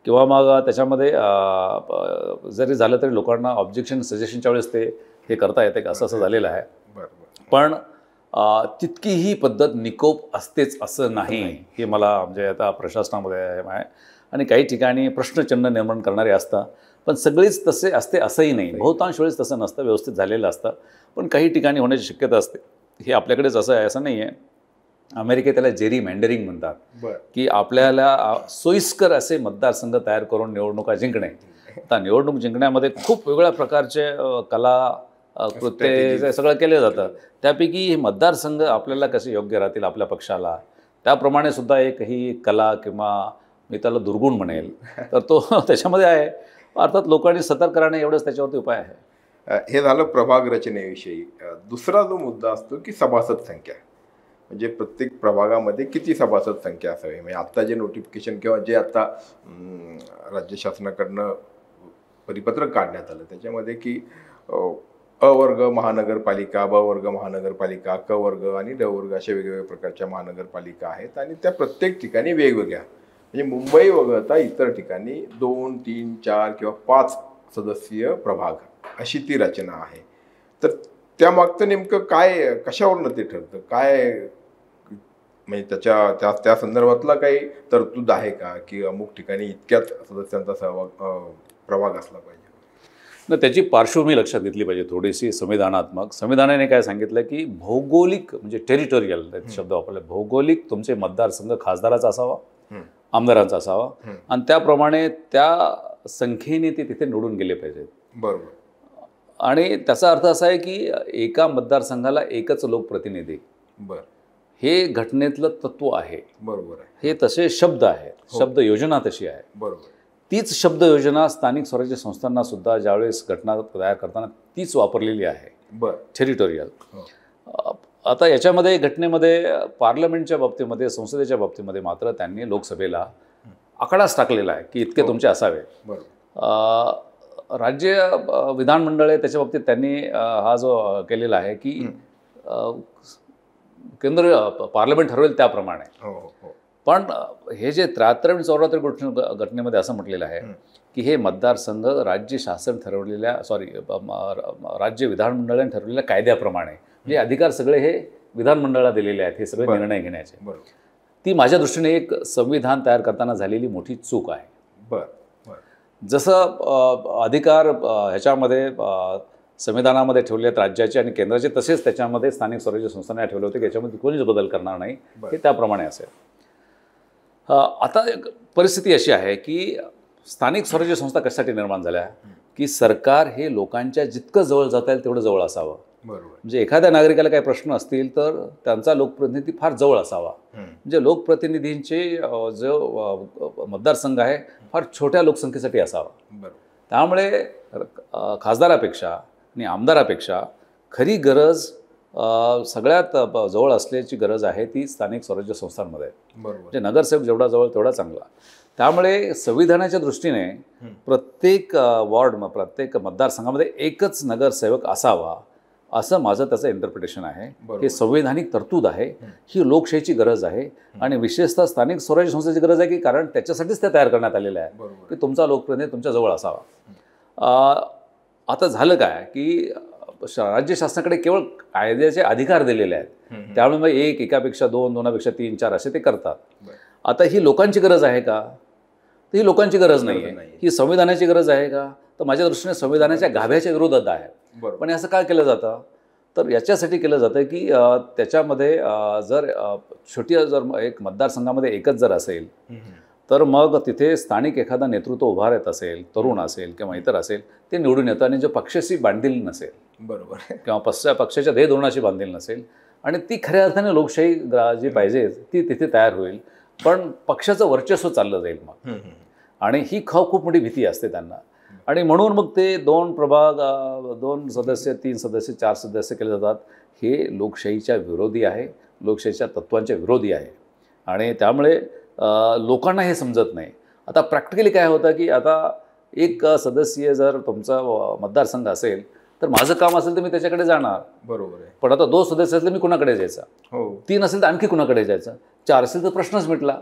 किंवा मग त्याच्यामध्ये जरी झालं तरी लोकांना ऑब्जेक्शन सजेशनच्या वेळेस ते हे करता येते का असं झालेलं आहे. पण तितकीही पद्धत निकोप असतेच असं नाही हे मला म्हणजे आता प्रशासनामध्ये आहे. आणि काही ठिकाणी प्रश्नचिन्ह निर्माण करणारे असतात. पण सगळीच तसे असते असंही नाही, बहुतांश वेळेस तसं नसतं, व्यवस्थित झालेलं असतं. पण काही ठिकाणी होण्याची शक्यता असते. हे आपल्याकडेच असं आहे असं नाही आहे. अमेरिकेत त्याला जेरी मँडरिंग म्हणतात, की आपल्याला सोयीस्कर असे मतदारसंघ तयार करून निवडणुका जिंकणे. आता निवडणूक जिंकण्यामध्ये खूप वेगळ्या प्रकारचे कला कृत्य सगळं केलं जातं. त्यापैकी हे मतदारसंघ आपल्याला कसे योग्य राहतील आपल्या पक्षाला, त्याप्रमाणे सुद्धा एक ही कला किंवा मी त्याला दुर्गुण म्हणेल तर तो त्याच्यामध्ये आहे. अर्थात लोकांनी सतर्क राहणे एवढंच त्याच्यावरती उपाय आहे. हे झालं प्रभाग रचनेविषयी. दुसरा जो मुद्दा असतो की सभासद संख्या, म्हणजे प्रत्येक प्रभागामध्ये किती सभासद संख्या असावी. म्हणजे आत्ता जे नोटिफिकेशन किंवा जे आता राज्य शासनाकडनं परिपत्रक काढण्यात आलं त्याच्यामध्ये की अ वर्ग महानगरपालिका, ब वर्ग महानगरपालिका, क वर्ग आणि ड वर्ग अशा वेगवेगळ्या प्रकारच्या महानगरपालिका आहेत आणि त्या प्रत्येक ठिकाणी वेगवेगळ्या, म्हणजे मुंबई वगळता इतर ठिकाणी 2, 3, 4 किंवा 5 सदस्यीय प्रभाग अशी ती रचना आहे. तर त्यामागचं नेमकं काय, कशावरनं ते ठरतं, काय म्हणजे त्या संदर्भातला काही तरतूद आहे का की अमुक ठिकाणी इतक्याच सदस्यांचा प्रभाग असला पाहिजे? न त्याची पार्श्वभूमी लक्षात घेतली पाहिजे थोडीशी संविधानात्मक. संविधानाने काय सांगितलं की भौगोलिक म्हणजे टेरिटोरियल शब्द वापरले, भौगोलिक तुमचे मतदारसंघ खासदाराचा असावा, आमदारांचा असावा आणि त्याप्रमाणे त्या संख्येने ते तिथे निवडून गेले पाहिजेत. बरोबर. आणि त्याचा अर्थ असा आहे की एका मतदारसंघाला एकच लोकप्रतिनिधी, बरं, हे घटनेतलं तत्व आहे. बरोबर आहे. हे तसे शब्द आहेत, शब्द योजना तशी आहे. बरोबर. तीच शब्द योजना स्थानिक स्वराज्य संस्थांना सुद्धा ज्यावेळेस घटना तयार करताना तीच वापरलेली आहे. बरं. टेरिटोरियल. आता याच्यामध्ये घटनेमध्ये पार्लमेंटच्या बाबतीमध्ये, संसदेच्या बाबतीमध्ये मात्र त्यांनी लोकसभेला आकडाच टाकलेला आहे की इतके तुमचे असावे. राज्य विधानमंडळ आहे त्याच्या बाबतीत त्यांनी हा जो केलेला आहे की केंद्रीय पार्लमेंट ठरवेल त्याप्रमाणे. पण हे जे 73 आणि 74 घटनेमध्ये असं म्हटलेलं आहे की हे मतदारसंघ राज्य शासन ठरवलेल्या राज्य विधानमंडळाने ठरवलेल्या कायद्याप्रमाणे, म्हणजे अधिकार सगळे हे विधानमंडळाला दिलेले आहेत हे सगळे निर्णय घेण्याचे. ती माझ्या दृष्टीने एक संविधान तयार करताना झालेली मोठी चूक आहे. जसं अधिकार ह्याच्यामध्ये संविधानामध्ये ठेवले आहेत राज्याचे आणि केंद्राचे, तसेच त्याच्यामध्ये स्थानिक स्वराज्य संस्थांना ठेवले होते की याच्यामध्ये कोणीच बदल करणार नाही, हे त्याप्रमाणे असेल. आता परिस्थिती अशी आहे की स्थानिक स्वराज्य संस्था कशासाठी निर्माण झाल्या की सरकार हे लोकांच्या जितकं जवळ जाता येईल तेवढं जवळ असावं. बरोबर. म्हणजे एखाद्या नागरिकाला काही प्रश्न असतील तर त्यांचा लोकप्रतिनिधी फार जवळ असावा. म्हणजे लोकप्रतिनिधींचे जो मतदारसंघ आहे फार छोट्या लोकसंख्येसाठी असावा. त्यामुळे खासदारापेक्षा आणि आमदारापेक्षा खरी गरज सगळ्यात जवळ असल्याची गरज आहे ती स्थानिक स्वराज्य संस्थांमध्ये. म्हणजे नगरसेवक जेवढा जवळ तेवढा चांगला. त्यामुळे संविधानाच्या दृष्टीने प्रत्येक वॉर्ड, प्रत्येक मतदारसंघामध्ये एकच नगरसेवक असावा असं माझं त्याचं इंटरप्रिटेशन आहे. हे संवैधानिक तरतूद आहे, ही लोकशाहीची गरज आहे आणि विशेषतः स्थानिक स्वराज्य संस्थेची गरज आहे की कारण त्याच्यासाठीच ते तयार करण्यात आलेलं आहे की तुमचा लोकप्रतिनिधी तुमच्या जवळ असावा. आता झालं काय की राज्य शासनाकडे केवळ कायद्याचे अधिकार दिलेले आहेत, त्यामुळे मग एकापेक्षा 2, 2पेक्षा 3, 4 असे ते करतात. आता ही लोकांची गरज आहे का? तर ही लोकांची गरज नाही आहे. ही संविधानाची गरज आहे का? तर माझ्या दृष्टीने संविधानाच्या गाभ्याच्या विरोधात आहे. पण असं काय केलं जातं? तर याच्यासाठी केलं जातं की त्याच्यामध्ये जर जर एक मतदारसंघामध्ये एकच जर असेल तर मग तिथे स्थानिक एखादा नेतृत्व उभारत असेल, तरुण असेल किंवा इतर असेल, ते निवडून येतं आणि जो पक्षाशी बांधील नसेल, बरोबर, किंवा पक्षाच्या ध्येय धोरणाशी बांधील नसेल आणि ती खऱ्या अर्थाने लोकशाही जी पाहिजे ती तिथे तयार होईल. पण पक्षाचं वर्चस्व चाललं जाईल मग, आणि ही खूप मोठी भीती असते त्यांना. आणि म्हणून मग ते 2 प्रभाग, 2 सदस्य, 3 सदस्य, 4 सदस्य केले जातात. हे लोकशाहीच्या विरोधी आहे, लोकशाहीच्या तत्वांच्या विरोधी आहे आणि त्यामुळे लोकांना हे समजत नाही. आता प्रॅक्टिकली काय होतं की आता एक सदस्य जर तुमचा मतदारसंघ असेल तर माझं काम असेल तर मी त्याच्याकडे जाणार. बरोबर आहे. पण आता 2 सदस्य असेल तर मी कुणाकडे जायचा? 3 असेल तर आणखी कुणाकडे जायचं? 4 असेल तर प्रश्नच मिटला.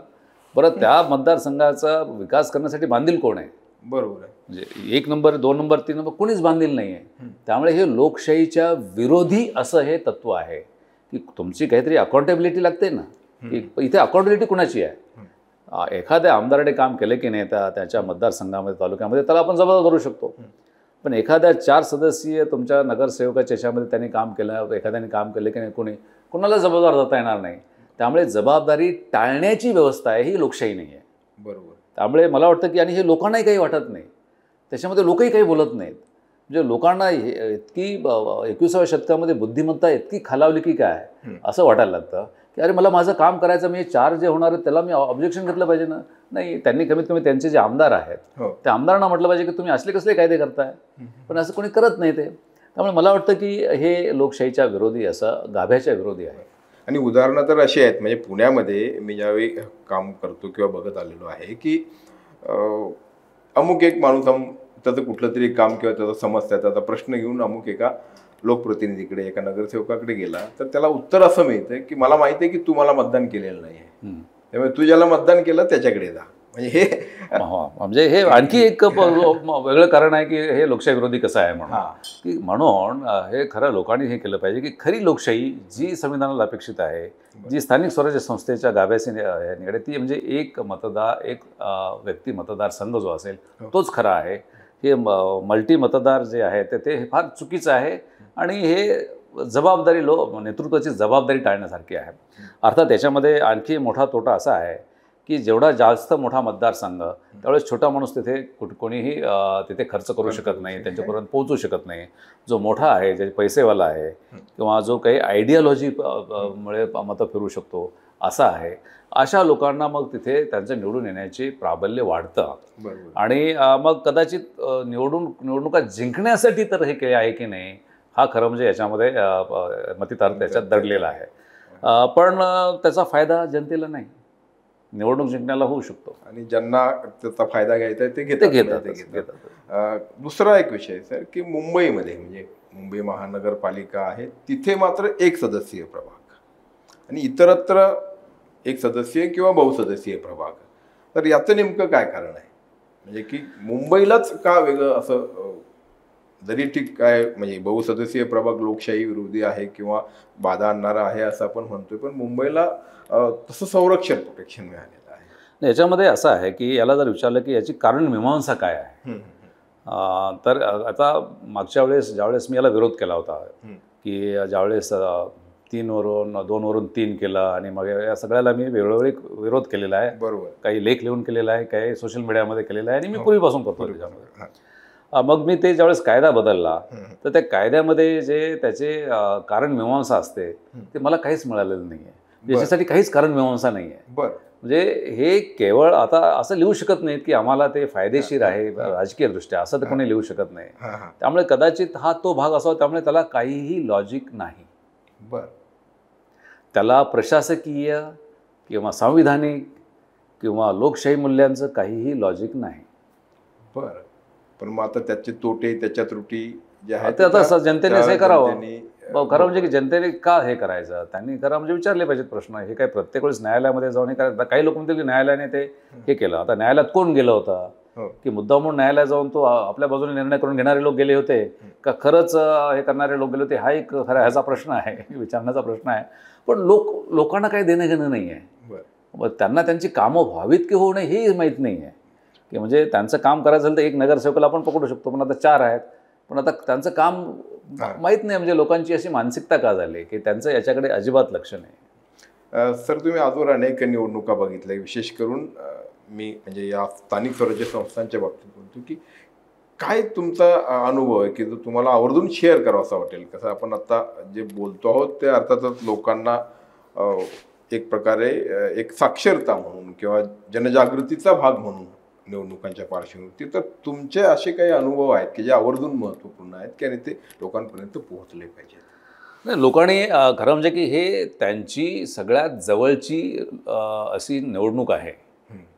बरं, त्या मतदारसंघाचा विकास करण्यासाठी बांधील कोण आहे? बरोबर आहे. म्हणजे 1 नंबर, 2 नंबर, 3 नंबर कोणीच बांधील नाही आहे. त्यामुळे हे लोकशाहीच्या विरोधी असं हे तत्व आहे की तुमची काहीतरी अकाउंटेबिलिटी लागते ना. इथे अकाउंटेबिलिटी कुणाची आहे? एखाद्या आमदाराने काम केले की नाही त्याच्या मतदारसंघामध्ये तालुक्यामध्ये त्याला आपण जबाबदार करू शकतो. पण एखाद्या 4 सदस्यीय तुमच्या नगरसेवकाच्या याच्यामध्ये त्यांनी काम केलं, एखाद्याने काम केलं की नाही, कोणाला जबाबदार धरता येणार नाही. त्यामुळे जबाबदारी टाळण्याची व्यवस्था आहे, ही लोकशाही नाही आहे. बरोबर. त्यामुळे मला वाटतं की आणि हे लोकांनाही काही वाटत नाही, त्याच्यामध्ये लोकही काही बोलत नाहीत. म्हणजे लोकांना इतकी 21व्या शतकामध्ये बुद्धिमत्ता इतकी खालावली की काय असं वाटायला लागतं की अरे मला माझं काम करायचं, मी 4 जे होणार आहेत त्याला मी ऑब्जेक्शन घेतलं पाहिजे ना. नाही, त्यांनी कमीत कमी त्यांचे जे आमदार आहेत त्या आमदारांना म्हटलं पाहिजे की तुम्ही असले कसले कायदे करताय, पण असं कोणी करत नाही ते. त्यामुळे मला वाटतं की हे लोकशाहीच्या विरोधी, असं गाभ्याच्या विरोधी आहे. आणि उदाहरणं तर अशी आहेत, म्हणजे पुण्यामध्ये मी ज्यावेळी काम करतो किंवा बघत आलेलो आहे की अमुक एक माणूस त्याचं कुठलं तरी काम किंवा त्याचा समस्या, त्याचा प्रश्न घेऊन अमुक एका लोकप्रतिनिधीकडे, एका नगरसेवकाकडे गेला, तर त्याला उत्तर असं मिळतं की मला माहिती आहे की तू मला मतदान केलेलं नाही आहे, त्यामुळे तू ज्याला मतदान केलं त्याच्याकडे जा. म्हणजे हे म्हणजे हे आणखी एक वेगळं कारण आहे की हे लोकशाही विरोधी कसं आहे म्हणून हे खरं लोकांनी हे केलं पाहिजे की खरी लोकशाही जी संविधानाला अपेक्षित आहे, जी स्थानिक स्वराज्य संस्थेच्या गाभ्याशी निगडीत, ती म्हणजे एक व्यक्ती मतदारसंघ जो असेल तोच खरा आहे. हे मल्टी मतदार जे आहे ते फार चुकीचं आहे आणि हे जबाबदारी नेतृत्वाची जबाबदारी टाळण्यासारखी आहे. अर्थात त्याच्यामध्ये आणखी मोठा तोटा असा आहे की जेवढा जास्त मोठा मतदारसंघ त्यावेळेस छोटा माणूस तिथे कोणीही तिथे खर्च करू शकत नाही, त्यांच्यापर्यंत पोहोचू शकत नाही. जो मोठा आहे, जे पैसेवाला आहे किंवा जो काही आयडियोलॉजी मुळे मतं फिरू शकतो असा आहे, अशा लोकांना मग तिथे त्यांचं निवडून येण्याची प्राबल्य वाढतं. आणि मग कदाचित निवडणुका जिंकण्यासाठी तर हे आहे की नाही, हा खरं म्हणजे याच्यामध्ये मतितार्थ त्याच्यात दडलेला आहे. पण त्याचा फायदा जनतेला नाही, निवडणूक जिंकण्याला होऊ शकतो आणि ज्यांना त्याचा फायदा घ्यायचा आहे ते घेतात. दुसरा एक विषय सर की मुंबईमध्ये, म्हणजे मुंबई महानगरपालिका आहे, तिथे मात्र 1 सदस्यीय प्रभाग आणि इतरत्र 1 सदस्यीय किंवा बहुसदस्यीय प्रभाग. तर याचं नेमकं काय कारण आहे? म्हणजे की मुंबईलाच का वेगळं असं, जरी ठीक आहे म्हणजे बहुसदस्यीय प्रभाग लोकशाही विरोधी आहे किंवा बाधा आणणारा आहे असं आपण म्हणतोय, पण मुंबईला तसं प्रोटेक्शन मिळालेलं आहे. याच्यामध्ये असं आहे की याला जर विचारलं की याची कारण मीमांसा काय आहे, तर आता मागच्या वेळेस ज्यावेळेस मी याला विरोध केला होता की ज्यावेळेस 2 वरून 3 केलं आणि मग या सगळ्याला मी वेळोवेळी विरोध केलेला आहे. बरोबर. काही लेख लिहून केलेला आहे, काही सोशल मीडियामध्ये केलेला आहे आणि मी पूर्वीपासून करतो त्याच्यामध्ये. मग मी ते ज्यावेळेस कायदा बदलला तर त्या कायद्यामध्ये जे त्याचे कारण मीमांसा असते ते मला काहीच मिळालेलं नाही आहे. याच्यासाठी काहीच कारण मीमांसा नाही आहे. म्हणजे हे केवळ आता असं लिहू शकत नाहीत की आम्हाला ते फायदेशीर आहे राजकीय दृष्ट्या, असं तर कोणी लिहू शकत नाही. त्यामुळे कदाचित हा तो भाग असावा, त्यामुळे त्याला काहीही लॉजिक नाही. त्याला प्रशासकीय किंवा संविधानिक किंवा लोकशाही मूल्यांचं काहीही लॉजिक नाही. पण मग आता त्याचे तोटे, त्याच्या त्रुटी ज्या आहेत ते आता जनतेनेच हे करावं. खरं म्हणजे की जनतेने का हे करायचं, त्यांनी खरं म्हणजे विचारले पाहिजेत प्रश्न. हे काय प्रत्येक वेळेस न्यायालयामध्ये जाऊन हे करायचं? काही लोक म्हणतील की न्यायालयाने ते हे केलं. आता न्यायालयात कोण गेलं होतं की मुद्दा म्हणून न्यायालयात जाऊन तो आपल्या बाजूने निर्णय करून घेणारे लोक गेले होते का खरंच हे करणारे लोक गेले होते? हा एक खरा ह्याचा प्रश्न आहे, विचारण्याचा प्रश्न आहे. पण लोकांना काही देणं घेणं नाही आहे. त्यांना त्यांची कामं व्हावीत की होऊ नये हेही माहीत नाही आहे. की म्हणजे त्यांचं काम करायचं झालं तर 1 नगरसेवकाला आपण पकडू शकतो, पण आता 4 आहेत. पण आता त्यांचं काम माहीत नाही. म्हणजे लोकांची अशी मानसिकता का झाली की त्यांचं याच्याकडे अजिबात लक्ष नाही. सर, तुम्ही आजवर अनेक निवडणुका बघितल्या, विशेष करून मी म्हणजे या स्थानिक स्वराज्य संस्थांच्या बाबतीत बोलतो की काय तुमचा अनुभव आहे की जो तुम्हाला आवर्जून शेअर करावा असं वाटेल? कसं आपण आता जे बोलतो आहोत ते अर्थातच लोकांना एक प्रकारे एक साक्षरता म्हणून किंवा जनजागृतीचा भाग म्हणून निवडणुकांच्या पार्श्वभूमीवरती, तर तुमचे असे काही अनुभव आहेत की जे आवर्जून महत्त्वपूर्ण आहेत की आणि ते लोकांपर्यंत पोहोचले पाहिजेत? नाही, लोकांनी खरं म्हणजे की हे त्यांची सगळ्यात जवळची अशी निवडणूक आहे,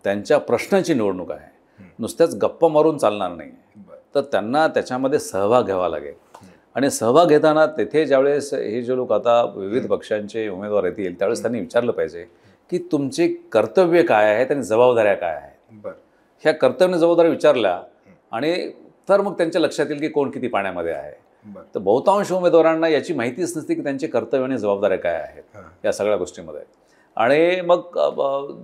त्यांच्या प्रश्नाची निवडणूक आहे. नुसत्याच गप्पा मारून चालणार नाही. तर त्यांना त्याच्यामध्ये सहभाग घ्यावा लागेल. आणि सहभाग घेताना तेथे ज्यावेळेस हे जे लोक आता विविध पक्षांचे उमेदवार येतील त्यावेळेस त्यांनी विचारलं पाहिजे की तुमचे कर्तव्य काय आहेत आणि जबाबदाऱ्या काय आहेत. ह्या कर्तव्य जबाबदाऱ्या विचारल्या आणि तर मग त्यांच्या लक्षात येईल की कोण किती पाण्यामध्ये आहे. तर बहुतांश उमेदवारांना याची माहितीच नसते की त्यांचे कर्तव्य आणि जबाबदाऱ्या काय आहेत या सगळ्या गोष्टीमध्ये. आणि मग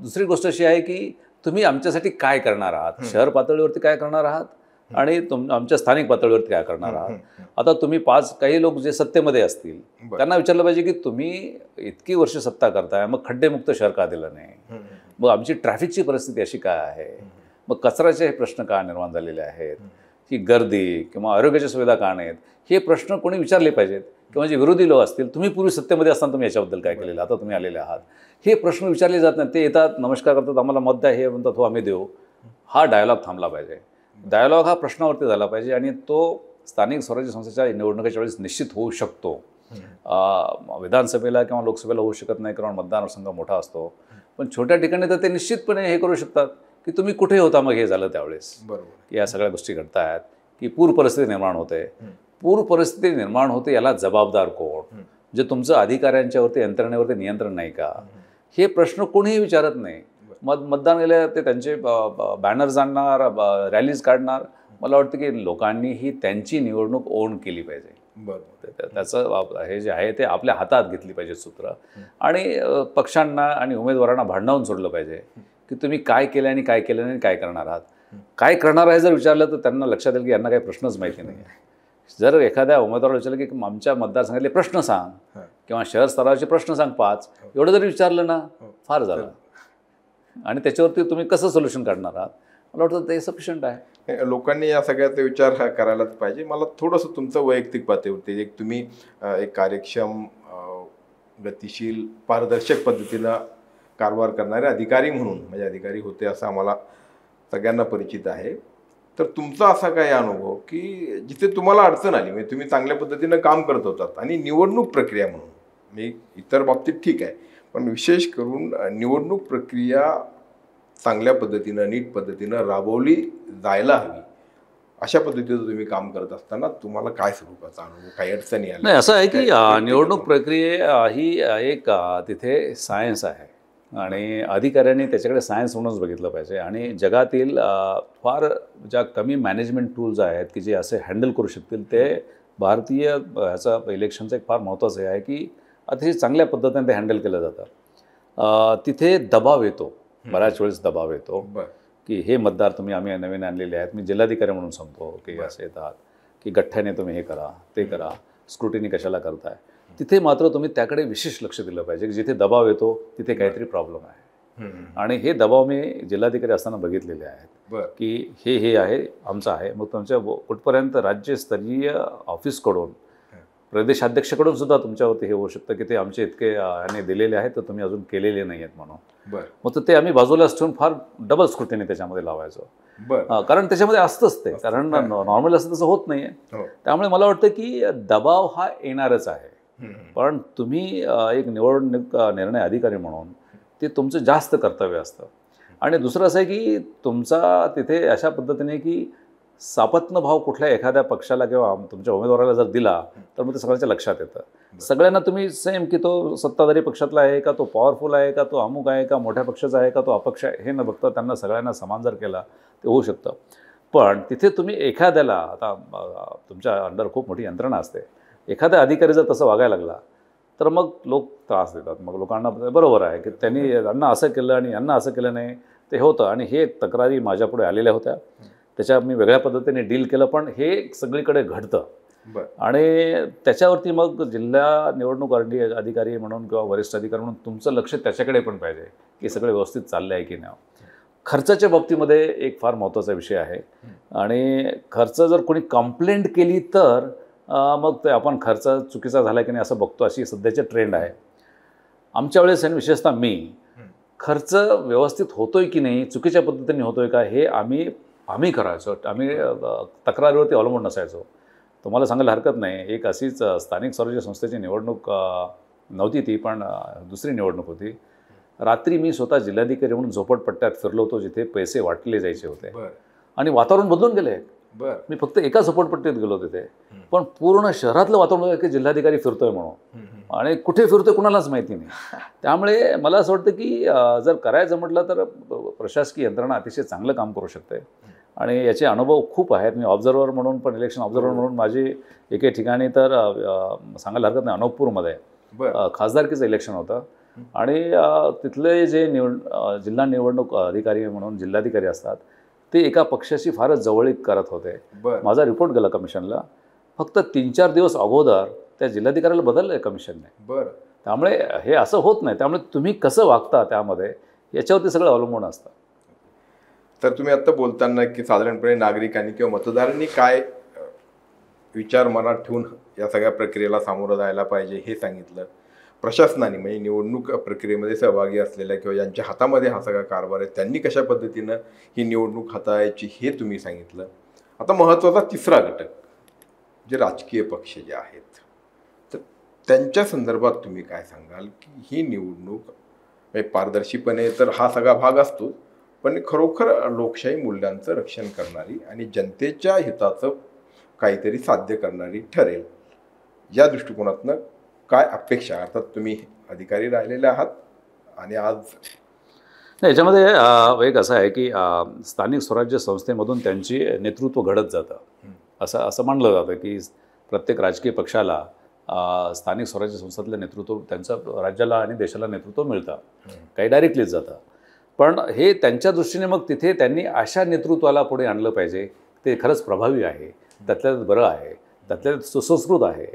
दुसरी गोष्ट अशी आहे की तुम्ही आमच्यासाठी काय करणार आहात, शहर पातळीवरती काय करणार आहात आणि आमच्या स्थानिक पातळीवरती काय करणार आहात. आता तुम्ही काही लोक जे सत्तेमध्ये असतील त्यांना विचारलं पाहिजे की तुम्ही इतकी वर्ष सत्ता करताय, मग खड्डेमुक्त शहर का दिलं नाही, मग आमची ट्रॅफिकची परिस्थिती अशी काय आहे, मग कचऱ्याचे हे प्रश्न का निर्माण झालेले आहेत, ही गर्दी किंवा आरोग्याच्या सुविधा का नाहीत, हे प्रश्न कोणी विचारले पाहिजेत. किंवा जे विरोधी लोक असतील, तुम्ही पूर्वी सत्तेमध्ये असताना तुम्ही याच्याबद्दल काय केलेलं, आता तुम्ही आलेले आहात, हे प्रश्न विचारले जात नाही. ते येतात, नमस्कार करतात, आम्हाला मत द्या, हे म्हणतात हो आम्ही देऊ. हा डायलॉग थांबला पाहिजे. डायलॉग हा प्रश्नावरती झाला पाहिजे आणि तो स्थानिक स्वराज्य संस्थेच्या निवडणुकीच्या वेळेस निश्चित होऊ शकतो. विधानसभेला किंवा लोकसभेला होऊ शकत नाही कारण मतदारसंघ मोठा असतो, पण छोट्या ठिकाणी तर ते निश्चितपणे हे करू शकतात की तुम्ही कुठे होता मग हे झालं त्यावेळेस, बरोबर, की या सगळ्या गोष्टी घडत आहेत, की पूर परिस्थिती निर्माण होते. पूर परिस्थिती निर्माण होते याला जबाबदार कोण, जे तुमचं अधिकाऱ्यांच्यावरती यंत्रणेवरती नियंत्रण नाही का, हे प्रश्न कोणीही विचारत नाही. मतदान गेले ते त्यांचे बॅनर्स आणणार, रॅलीज काढणार. मला वाटतं की लोकांनी ही त्यांची निवडणूक ओन केली पाहिजे. बरोबर, त्याचं हे जे आहे ते आपल्या हातात घेतली पाहिजे सूत्र, आणि पक्षांना आणि उमेदवारांना भांडावून सोडलं पाहिजे की तुम्ही काय केलं आणि काय केलं नाही, काय करणार आहात. काय करणार आहे जर विचारलं तर त्यांना लक्षात येईल की यांना काही प्रश्नच माहिती नाही आहे. जर एखाद्या उमेदवाराला विचारलं की आमच्या मतदारसंघातले प्रश्न सांग किंवा शहर स्तरावरचे प्रश्न सांग 5, एवढं जरी विचारलं ना फार झालं, आणि त्याच्यावरती तुम्ही कसं सोल्युशन काढणार आहात, मला वाटतं ते सफिशियंट आहे. लोकांनी या सगळ्याचा विचार करायलाच पाहिजे. मला थोडंसं तुमचं वैयक्तिक पातळीवरती एक तुम्ही एक कार्यक्षम, गतिशील, पारदर्शक पद्धतीनं कारभार करणारे अधिकारी म्हणून, म्हणजे अधिकारी होते असं आम्हाला सगळ्यांना परिचित आहे, तर तुमचा असा काय अनुभव की जिथे तुम्हाला अडचण आली, म्हणजे तुम्ही चांगल्या पद्धतीनं काम करत होतात आणि निवडणूक प्रक्रिया म्हणून, मी इतर बाबतीत ठीक आहे पण विशेष करून निवडणूक प्रक्रिया चांगल्या पद्धतीनं, नीट पद्धतीनं राबवली जायला हवी, अशा पद्धतीचं तुम्ही काम करत असताना तुम्हाला काय स्वरूपाचा अनुभव, काही अडचणी आल्या? नाही, असं आहे की निवडणूक प्रक्रिया ही एक तिथे सायन्स आहे आणि अधिकाऱ्यांनी त्याच्याकडे सायन्स म्हणूनच बघितलं पाहिजे. आणि जगातील फार ज्या कमी मॅनेजमेंट टूल्स आहेत की जे असे हँडल करू शकतील, ते भारतीय ह्याचं इलेक्शनचं एक फार महत्त्वाचं हे आहे की अतिशय चांगल्या पद्धतीने ते हँडल केलं जातं. तिथे दबाव येतो, बऱ्याच वेळेस दबाव येतो की हे मतदार आम्ही नवीन आणलेले आहेत. मी जिल्हाधिकारी म्हणून सांगतो की असे येतात की गठ्ठ्याने तुम्ही हे करा, ते करा, स्क्रुटिनी कशाला करताय. तिथे मात्र तुम्ही त्याकडे विशेष लक्ष दिलं पाहिजे की जिथे दबाव येतो तिथे काहीतरी प्रॉब्लेम आहे. आणि हे दबाव मी जिल्हाधिकारी असताना बघितलेले आहेत की हे आहे आमचं आहे. मग तुमच्या कुठपर्यंत राज्यस्तरीय ऑफिसकडून, प्रदेशाध्यक्षकडून सुद्धा तुमच्यावरती हे होऊ शकतं की ते आमचे इतके याने दिलेले आहेत तर तुम्ही अजून केलेले नाही आहेत म्हणून. मग ते आम्ही बाजूलाच ठेवून फार डबल स्क्रुटिनी त्याच्यामध्ये लावायचो. कारण त्याच्यामध्ये असतंच ते, कारण नॉर्मल असं तसं होत नाही आहे. त्यामुळे मला वाटतं की दबाव हा येणारच आहे, पण तुम्ही एक निवडणूक निर्णय अधिकारी म्हणून ते तुमचं जास्त कर्तव्य असतं. आणि दुसरं असं आहे की तुमचा तिथे अशा पद्धतीने की सापत्न भाव कुठल्या एखाद्या पक्षाला किंवा तुमच्या उमेदवाराला जर दिला तर मग ते सगळ्यांच्या लक्षात येतं. सगळ्यांना तुम्ही सेम की तो सत्ताधारी पक्षातला आहे का, तो पॉवरफुल आहे का, तो अमुक आहे का, मोठ्या पक्षाचा आहे का, तो अपक्ष आहे, हे न बघता त्यांना सगळ्यांना समान जर केला ते होऊ शकतं. पण तिथे तुम्ही एखाद्याला, आता तुमच्या अंडर खूप मोठी यंत्रणा असते, एखाद्या अधिकारी जर तसं वागायला लागला तर मग लोक त्रास देतात. मग लोकांना बरोबर आहे की त्यांनी यांना असं केलं आणि यांना असं केलं नाही, ते होतं. आणि हे तक्रारी माझ्यापुढे आलेल्या होत्या, त्याच्या मी वेगळ्या पद्धतीने डील केलं, पण हे सगळीकडे घडतं. आणि त्याच्यावरती मग जिल्हा निवडणूक अधिकारी म्हणून किंवा वरिष्ठ अधिकारी म्हणून तुमचं लक्ष त्याच्याकडे पण पाहिजे की सगळे व्यवस्थित चाललं आहे की नाही. खर्चाच्या बाबतीमध्ये एक फार महत्त्वाचा विषय आहे, आणि खर्च जर कोणी कंप्लेंट केली तर मग ते आपण खर्च चुकीचा झाला की नाही असं बघतो, अशी सध्याची ट्रेंड आहे. आमच्या वेळेस आणि विशेषतः मी खर्च व्यवस्थित होतोय की नाही, चुकीच्या पद्धतीने होतोय का, हे आम्ही करायचो. आम्ही तक्रारीवरती अवलंबून नसायचो. तुम्हाला सांगायला हरकत नाही, एक अशीच स्थानिक स्वराज्य संस्थेची निवडणूक नव्हती ती, पण दुसरी निवडणूक होती. रात्री मी स्वतः जिल्हाधिकारी म्हणून झोपडपट्ट्यात फिरलो होतो जिथे पैसे वाटले जायचे होते, आणि वातावरण बदलून गेले. मी फक्त एका झोपडपट्टीत गेलो तिथे, पण पूर्ण शहरातलं वातावरण की जिल्हाधिकारी फिरतोय म्हणून, आणि कुठे फिरतोय कुणालाच माहिती नाही. त्यामुळे मला असं वाटतं की जर करायचं म्हटलं तर प्रशासकीय यंत्रणा अतिशय चांगलं काम करू शकते, आणि याचे अनुभव खूप आहेत. मी ऑब्झर्वर म्हणून पण, इलेक्शन ऑब्झर्वर म्हणून माझी एके ठिकाणी तर सांगायला हरकत नाही, अनोपपूरमध्ये खासदारकीचं इलेक्शन होतं, आणि तिथले जे जिल्हा निवडणूक अधिकारी म्हणून जिल्हाधिकारी असतात ते एका पक्षाशी फारच जवळीक करत होते. बरं. माझा रिपोर्ट गेला कमिशनला. फक्त 3-4 दिवस अगोदर त्या जिल्हाधिकाऱ्याला बदललं आहे कमिशनने. बरं. त्यामुळे हे असं होत नाही. त्यामुळे तुम्ही कसं वागता त्यामध्ये याच्यावरती सगळं अवलंबून असतं. तर तुम्ही आत्ता बोलताना की साधारणपणे नागरिकांनी किंवा मतदारांनी काय विचार मनात ठेवून या सगळ्या प्रक्रियेला सामोरं जायला पाहिजे हे सांगितलं. प्रशासनाने म्हणजे निवडणूक प्रक्रियेमध्ये सहभागी असलेल्या किंवा ज्यांच्या हातामध्ये हा सगळा कारभार आहे त्यांनी कशा पद्धतीनं ही निवडणूक हाताळायची हे तुम्ही सांगितलं. आता महत्त्वाचा तिसरा घटक जे राजकीय पक्ष जे आहेत तर त्यांच्या संदर्भात तुम्ही काय सांगाल की ही निवडणूक म्हणजे पारदर्शीपणे तर हा सगळा भाग असतो, पण खरोखर लोकशाही मूल्यांचं रक्षण करणारी आणि जनतेच्या हिताचं काहीतरी साध्य करणारी ठरेल या दृष्टिकोनातनं काय अपेक्षा? अर्थात तुम्ही अधिकारी राहिलेले आहात आणि आज नाही, याच्यामध्ये एक असं आहे की स्थानिक स्वराज्य संस्थेमधून त्यांची नेतृत्व घडत जातं. असं असं मानलं जातं की प्रत्येक राजकीय पक्षाला स्थानिक स्वराज्य संस्थेतलं नेतृत्व त्यांचं राज्याला आणि देशाला नेतृत्व मिळतं. काही डायरेक्टलीच जातं. पण हे त्यांच्या दृष्टीने मग तिथे त्यांनी अशा नेतृत्वाला पुढे आणलं पाहिजे ते खरंच प्रभावी आहे, त्यातल्या बरं आहे, त्यातल्या सुसंस्कृत आहे,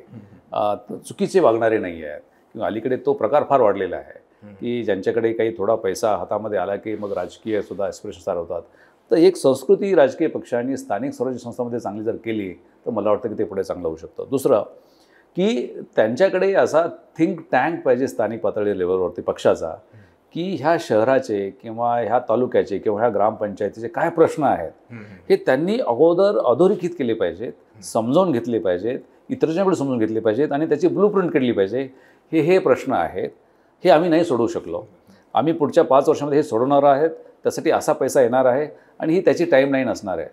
चुकीचे वागणारे नाही आहेत. किंवा अलीकडे तो प्रकार फार वाढलेला आहे की ज्यांच्याकडे काही थोडा पैसा हातामध्ये आला की मग राजकीय सुद्धा ॲस्पिरेशन चालवतात. तर एक संस्कृती राजकीय पक्षांनी स्थानिक स्वराज्य संस्थांमध्ये चांगली जर केली तर मला वाटतं की ते पुढे चांगलं होऊ शकतं. दुसरं की त्यांच्याकडे असा थिंक टँक पाहिजे स्थानिक पातळी लेवलवरती पक्षाचा की ह्या शहराचे किंवा ह्या तालुक्याचे किंवा ह्या ग्रामपंचायतीचे काय प्रश्न आहेत हे त्यांनी अगोदर अधोरेखित केले पाहिजेत, समजावून घेतले पाहिजेत, इतरांच्याकडे समजून घेतले पाहिजेत आणि त्याची ब्लूप्रिंट काढली पाहिजे. हे प्रश्न आहेत, हे आम्ही नाही सोडवू शकलो, आम्ही पुढच्या 5 वर्षामध्ये हे सोडवणार आहेत, त्यासाठी असा पैसा येणार आहे आणि ही त्याची टाईमलाईन असणार आहे.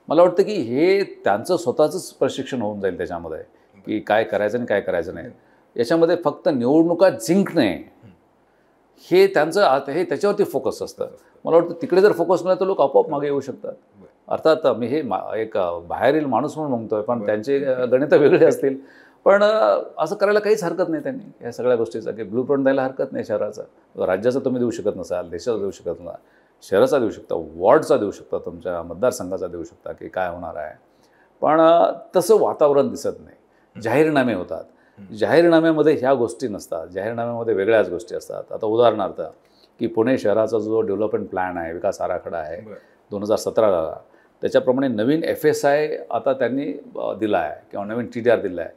मला वाटतं की हे त्यांचं स्वतःचंच प्रशिक्षण होऊन जाईल त्याच्यामध्ये की काय करायचं आणि काय करायचं नाही. याच्यामध्ये फक्त निवडणुका जिंकणे हे त्यांचं हे त्याच्यावरती फोकस असतं. मला वाटतं तिकडे जर फोकस मिळाला तर लोक आपोआप मागे येऊ शकतात. अर्थात मी हे एक बाहेरील माणूस म्हणून म्हणतोय, पण त्यांचे गणित वेगळे असतील. पण असं करायला काहीच हरकत नाही त्यांनी या सगळ्या गोष्टीचा की ब्लूप्रिंट द्यायला हरकत नाही. शहराचा राज्याचा तुम्ही देऊ शकत नसाल, देशाचा देऊ शकत नसाल, शहराचा देऊ शकता, वॉर्डचा देऊ शकता, तुमच्या मतदारसंघाचा देऊ शकता की काय होणार आहे. पण तसं वातावरण दिसत नाही. जाहीरनामे होतात, जाहीरनाम्यामध्ये ह्या गोष्टी नसतात, जाहीरनाम्यामध्ये वेगळ्याच गोष्टी असतात. आता उदाहरणार्थ की पुणे शहराचा जो डेव्हलपमेंट प्लॅन आहे, विकास आराखडा आहे 2017ला, त्याच्याप्रमाणे नवीन FSI आता त्यांनी दिला आहे किंवा नवीन TDR दिला आहे.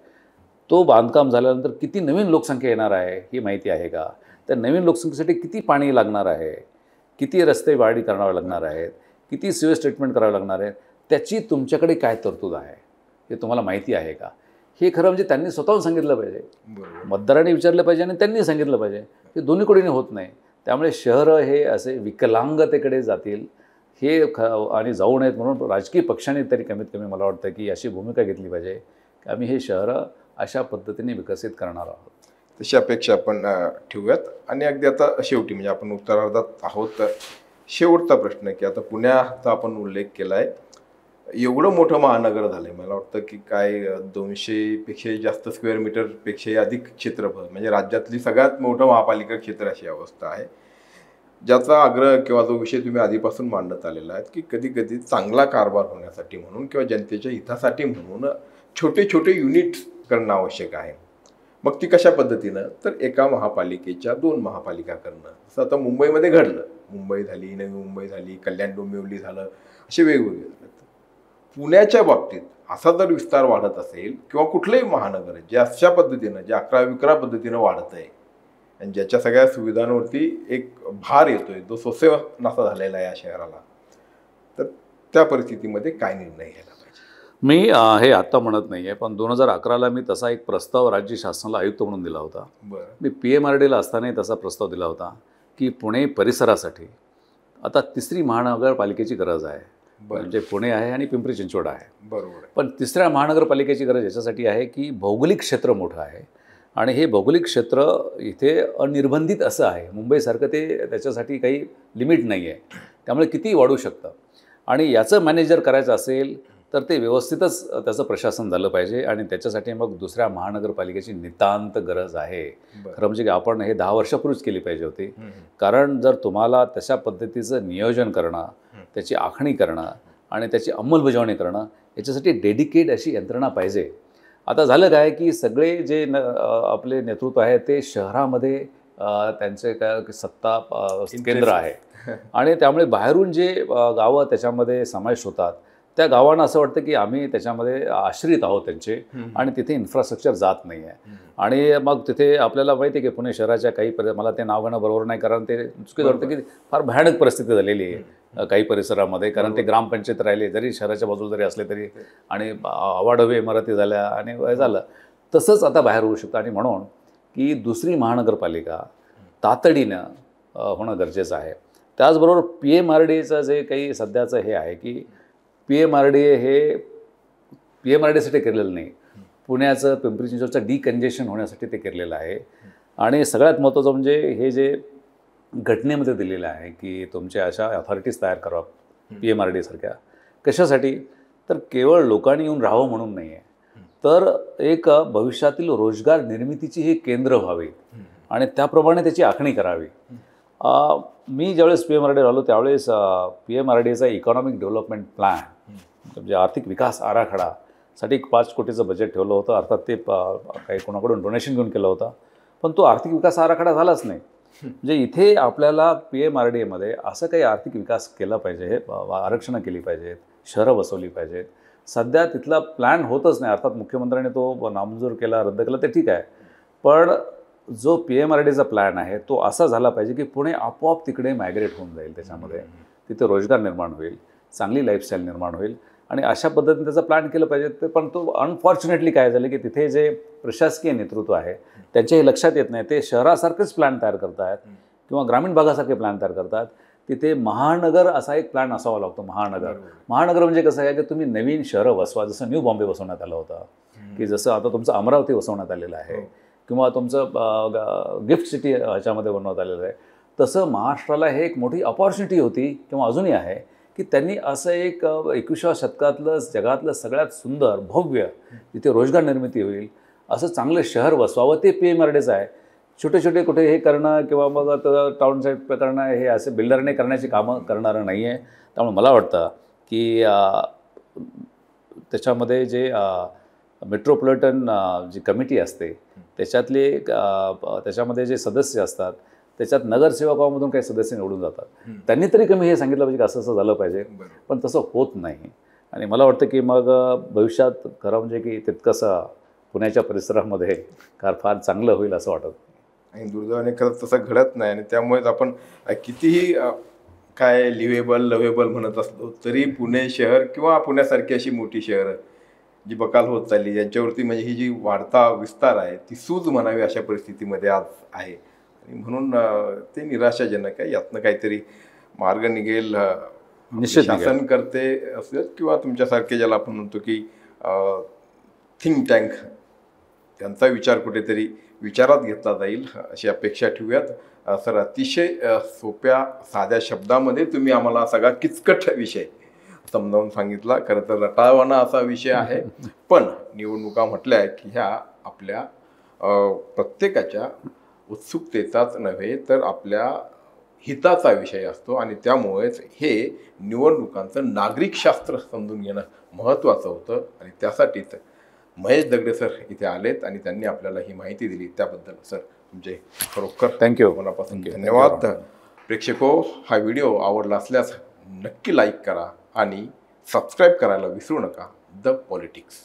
तो बांधकाम झाल्यानंतर किती नवीन लोकसंख्या येणार आहे ही माहिती आहे का? त्या नवीन लोकसंख्येसाठी किती पाणी लागणार आहे, किती रस्ते वाढी करावे लागणार आहेत, किती सिवेज ट्रीटमेंट करावे लागणार आहेत, त्याची तुमच्याकडे काय तरतूद आहे हे तुम्हाला माहिती आहे का? हे खरं म्हणजे त्यांनी स्वतःहून सांगितलं पाहिजे, मतदारांनी विचारलं पाहिजे आणि त्यांनी सांगितलं पाहिजे. हे दोन्हीकडे होत नाही. त्यामुळे शहरं हे असे विकलांगतेकडे जातील हे आणि जाऊ नयेत म्हणून राजकीय पक्षांनी तरी कमीत कमी मला वाटतं की अशी भूमिका घेतली पाहिजे की आम्ही हे शहरं अशा पद्धतीने विकसित करणार आहोत. तशी अपेक्षा आपण ठेवूयात. आणि अगदी आता शेवटी म्हणजे आपण उत्तरार्धात आहोत, शेवटचा प्रश्न की आता पुण्याचा आपण उल्लेख केला आहे, एवढं मोठं महानगर झालं आहे, मला वाटतं की काय 200पेक्षाही जास्त स्क्वेअर मीटरपेक्षाही अधिक क्षेत्रफळ म्हणजे राज्यातली सगळ्यात मोठं महापालिका क्षेत्र अशी अवस्था आहे, ज्याचा आग्रह किंवा जो विषय तुम्ही आधीपासून मांडत आलेला आहे की कधी कधी चांगला कारभार होण्यासाठी म्हणून किंवा जनतेच्या हितासाठी म्हणून छोटे छोटे युनिट्स करणं आवश्यक आहे. मग ती कशा पद्धतीनं तर एका महापालिकेच्या 2 महापालिका करणं, असं आता मुंबईमध्ये घडलं. मुंबई झाली, नवी मुंबई झाली, कल्याण डोंबिवली झालं, असे वेगवेगळे झाले. पुण्याच्या बाबतीत असा जर विस्तार वाढत असेल किंवा कुठलंही महानगर जे अशा पद्धतीनं जे 11-11 पद्धतीनं वाढत आहे आणि ज्याच्या सगळ्या सुविधांवरती एक भार येतोय जो सोसेनासा झालेला आहे या शहराला, तर त्या परिस्थितीमध्ये काय निर्णय घ्यायला पाहिजे? मी हे आत्ता म्हणत नाही आहे, पण 2011ला मी तसा एक प्रस्ताव राज्य शासनाला आयुक्त म्हणून दिला होता. मी PMRDला असतानाही तसा प्रस्ताव दिला होता की पुणे परिसरासाठी आता 3री महानगरपालिकेची गरज आहे. म्हणजे पुणे आहे आणि पिंपरी चिंचवड आहे. बरोबर. पण 3ऱ्या महानगरपालिकेची गरज याच्यासाठी आहे की भौगोलिक क्षेत्र मोठं आहे आणि हे भौगोलिक क्षेत्र इथे अनिर्बंधित असं आहे. मुंबईसारखं ते त्याच्यासाठी काही लिमिट नाही आहे, त्यामुळे कितीही वाढू शकतं. आणि याचं मॅनेजर करायचं असेल तर ते व्यवस्थितच त्याचं प्रशासन झालं पाहिजे आणि त्याच्यासाठी मग दुसऱ्या महानगरपालिकेची नितांत गरज आहे. खरं म्हणजे की आपण हे 10 वर्षापूर्वीच केली पाहिजे होती. कारण जर तुम्हाला तशा पद्धतीचं नियोजन करणं, त्याची आखणी करणं आणि त्याची अंमलबजावणी करणं याच्यासाठी डेडिकेट अशी यंत्रणा पाहिजे. आता झालं काय की सगळे जे आपले नेतृत्व आहे ते शहरामध्ये त्यांचे काय सत्ता केंद्र आहे आणि त्यामुळे बाहेरून जे गावं त्याच्यामध्ये समावेश होतात त्या गावांना असं वाटतं की आम्ही त्याच्यामध्ये आश्रित आहोत त्यांचे आणि तिथे इन्फ्रास्ट्रक्चर जात नाही आहे. आणि मग तिथे आपल्याला माहिती आहे की पुणे शहराच्या काही मला ते नाव घेणं बरोबर नाही कारण ते चुकीचं वाटतं की फार भयानक परिस्थिती झालेली आहे काही परिसरामध्ये. कारण ते ग्रामपंचायत राहिले जरी शहराच्या बाजूला जरी असले तरी आणि आवाढव्य इमारती झाल्या आणि वय झालं तसंच आता बाहेर होऊ शकतं. आणि म्हणून की दुसरी महानगरपालिका तातडीनं होणं गरजेचं आहे. त्याचबरोबर PMRDचं जे काही सध्याचं हे आहे की PMRD हे PMRDसाठी केलेलं नाही, पुण्याचं पिंपरी चिंचवडचं डिकंजेशन होण्यासाठी ते केलेलं आहे. आणि सगळ्यात महत्त्वाचं म्हणजे हे जे घटनेमध्ये दिलेलं आहे की तुमच्या अशा अथॉरिटीज तयार करा PMRD सारख्या. कशासाठी? तर केवळ लोकांनी येऊन राहावं म्हणून नाही आहे, तर एक भविष्यातील रोजगार निर्मितीची ही केंद्र व्हावी आणि त्याप्रमाणे त्याची आखणी करावी. मी ज्यावेळेस PMRD राहिलो त्यावेळेस PMRDचा इकॉनॉमिक डेव्हलपमेंट प्लॅन म्हणजे आर्थिक विकास आराखडासाठी 5 कोटीचं बजेट ठेवलं होतं. अर्थात ते काही कोणाकडून डोनेशन घेऊन केलं होतं, पण तो आर्थिक विकास आराखडा झालाच नाही. म्हणजे इथे आपल्याला PMRDमध्ये असं काही आर्थिक विकास केला पाहिजे, हे आरक्षणं केली पाहिजेत, शहरं बसवली पाहिजेत. सध्या तिथला प्लॅन होतच नाही. अर्थात मुख्यमंत्र्यांनी तो नामंजूर केला, रद्द केला ते ठीक आहे, पण जो PMRDचा प्लॅन आहे तो असा झाला पाहिजे की पुणे आपोआप तिकडे मायग्रेट होऊन जाईल. त्याच्यामध्ये तिथे रोजगार निर्माण होईल, चांगली लाईफस्टाईल निर्माण होईल आणि अशा पद्धतीने त्याचा प्लॅन केलं पाहिजे. पण तो अनफॉर्च्युनेटली काय झालं की तिथे जे प्रशासकीय नेतृत्व आहे त्यांच्या हे लक्षात येत नाही. ते शहरासारखेच प्लॅन तयार करत आहेत किंवा ग्रामीण भागासारखे प्लॅन तयार करतात. तिथे महानगर असा एक प्लॅन असावा लागतो. महानगर म्हणजे कसं आहे की तुम्ही नवीन शहरं बसवा, जसं न्यू बॉम्बे बसवण्यात आलं होतं की जसं आता तुमचं अमरावती बसवण्यात आलेलं आहे किंवा तुमचं गिफ्ट सिटी ह्याच्यामध्ये बनवण्यात आलेलं आहे. तसं महाराष्ट्राला हे एक मोठी अपॉर्च्युनिटी होती किंवा अजूनही आहे की त्यांनी असं एक 21व्या शतकातलं जगातलं सगळ्यात सुंदर भव्य जिथे रोजगार निर्मिती होईल असं चांगलं शहर बसवावं. ते PMRDचं आहे. छोटे छोटे कुठे हे करणं किंवा मग टाउन साईड करणं हे असे बिल्डरने करण्याची कामं करणारं नाही आहे. त्यामुळे मला वाटतं की त्याच्यामध्ये जे मेट्रोपॉलिटन जी कमिटी असते त्याच्यामध्ये जे सदस्य असतात त्याच्यात नगरसेवकामधून काही सदस्य निवडून जातात. त्यांनी तरी कमी हे सांगितलं पाहिजे की असं असं झालं पाहिजे, पण तसं होत नाही. आणि मला वाटतं की मग भविष्यात खरं म्हणजे की तितकंसं पुण्याच्या परिसरामध्ये फार चांगलं होईल असं वाटत. आणि दुर्दैवाने खरंच तसं घडत नाही. आणि त्यामुळेच आपण कितीही काय लवेबल म्हणत असलो तरी पुणे शहर किंवा पुण्यासारखी अशी मोठी शहरं जी बकाल होत चालली ज्यांच्यावरती म्हणजे ही जी वाढता विस्तार आहे ती सूज म्हणावी अशा परिस्थितीमध्ये आज आहे. आणि म्हणून ते निराशाजनक आहे. यातनं काहीतरी मार्ग निघेल. शासन करते असेल किंवा तुमच्यासारखे ज्याला आपण म्हणतो की थिंक टँक त्यांचा विचार कुठेतरी विचारात घेतला जाईल अशी अपेक्षा ठेवूयात. सर, अतिशय सोप्या साध्या शब्दामध्ये तुम्ही आम्हाला सगळा किचकट विषय समजावून सांगितला. खरं तर रटाळवाणा असा विषय आहे, पण निवडणुका म्हटल्या की ह्या आपल्या प्रत्येकाच्या उत्सुकतेचाच नव्हे तर आपल्या हिताचा विषय असतो. आणि त्यामुळेच हे निवडणुकांचं नागरिकशास्त्र समजून घेणं महत्त्वाचं होतं. आणि त्यासाठीच महेश दगडे सर इथे आलेत आणि त्यांनी आपल्याला ही माहिती दिली. त्याबद्दल सर तुमचे खरोखर थँक्यू, मनापासून धन्यवाद. प्रेक्षको, हा व्हिडिओ आवडला असल्यास नक्की लाईक करा आणि सबस्क्राईब करायला विसरू नका. The politics.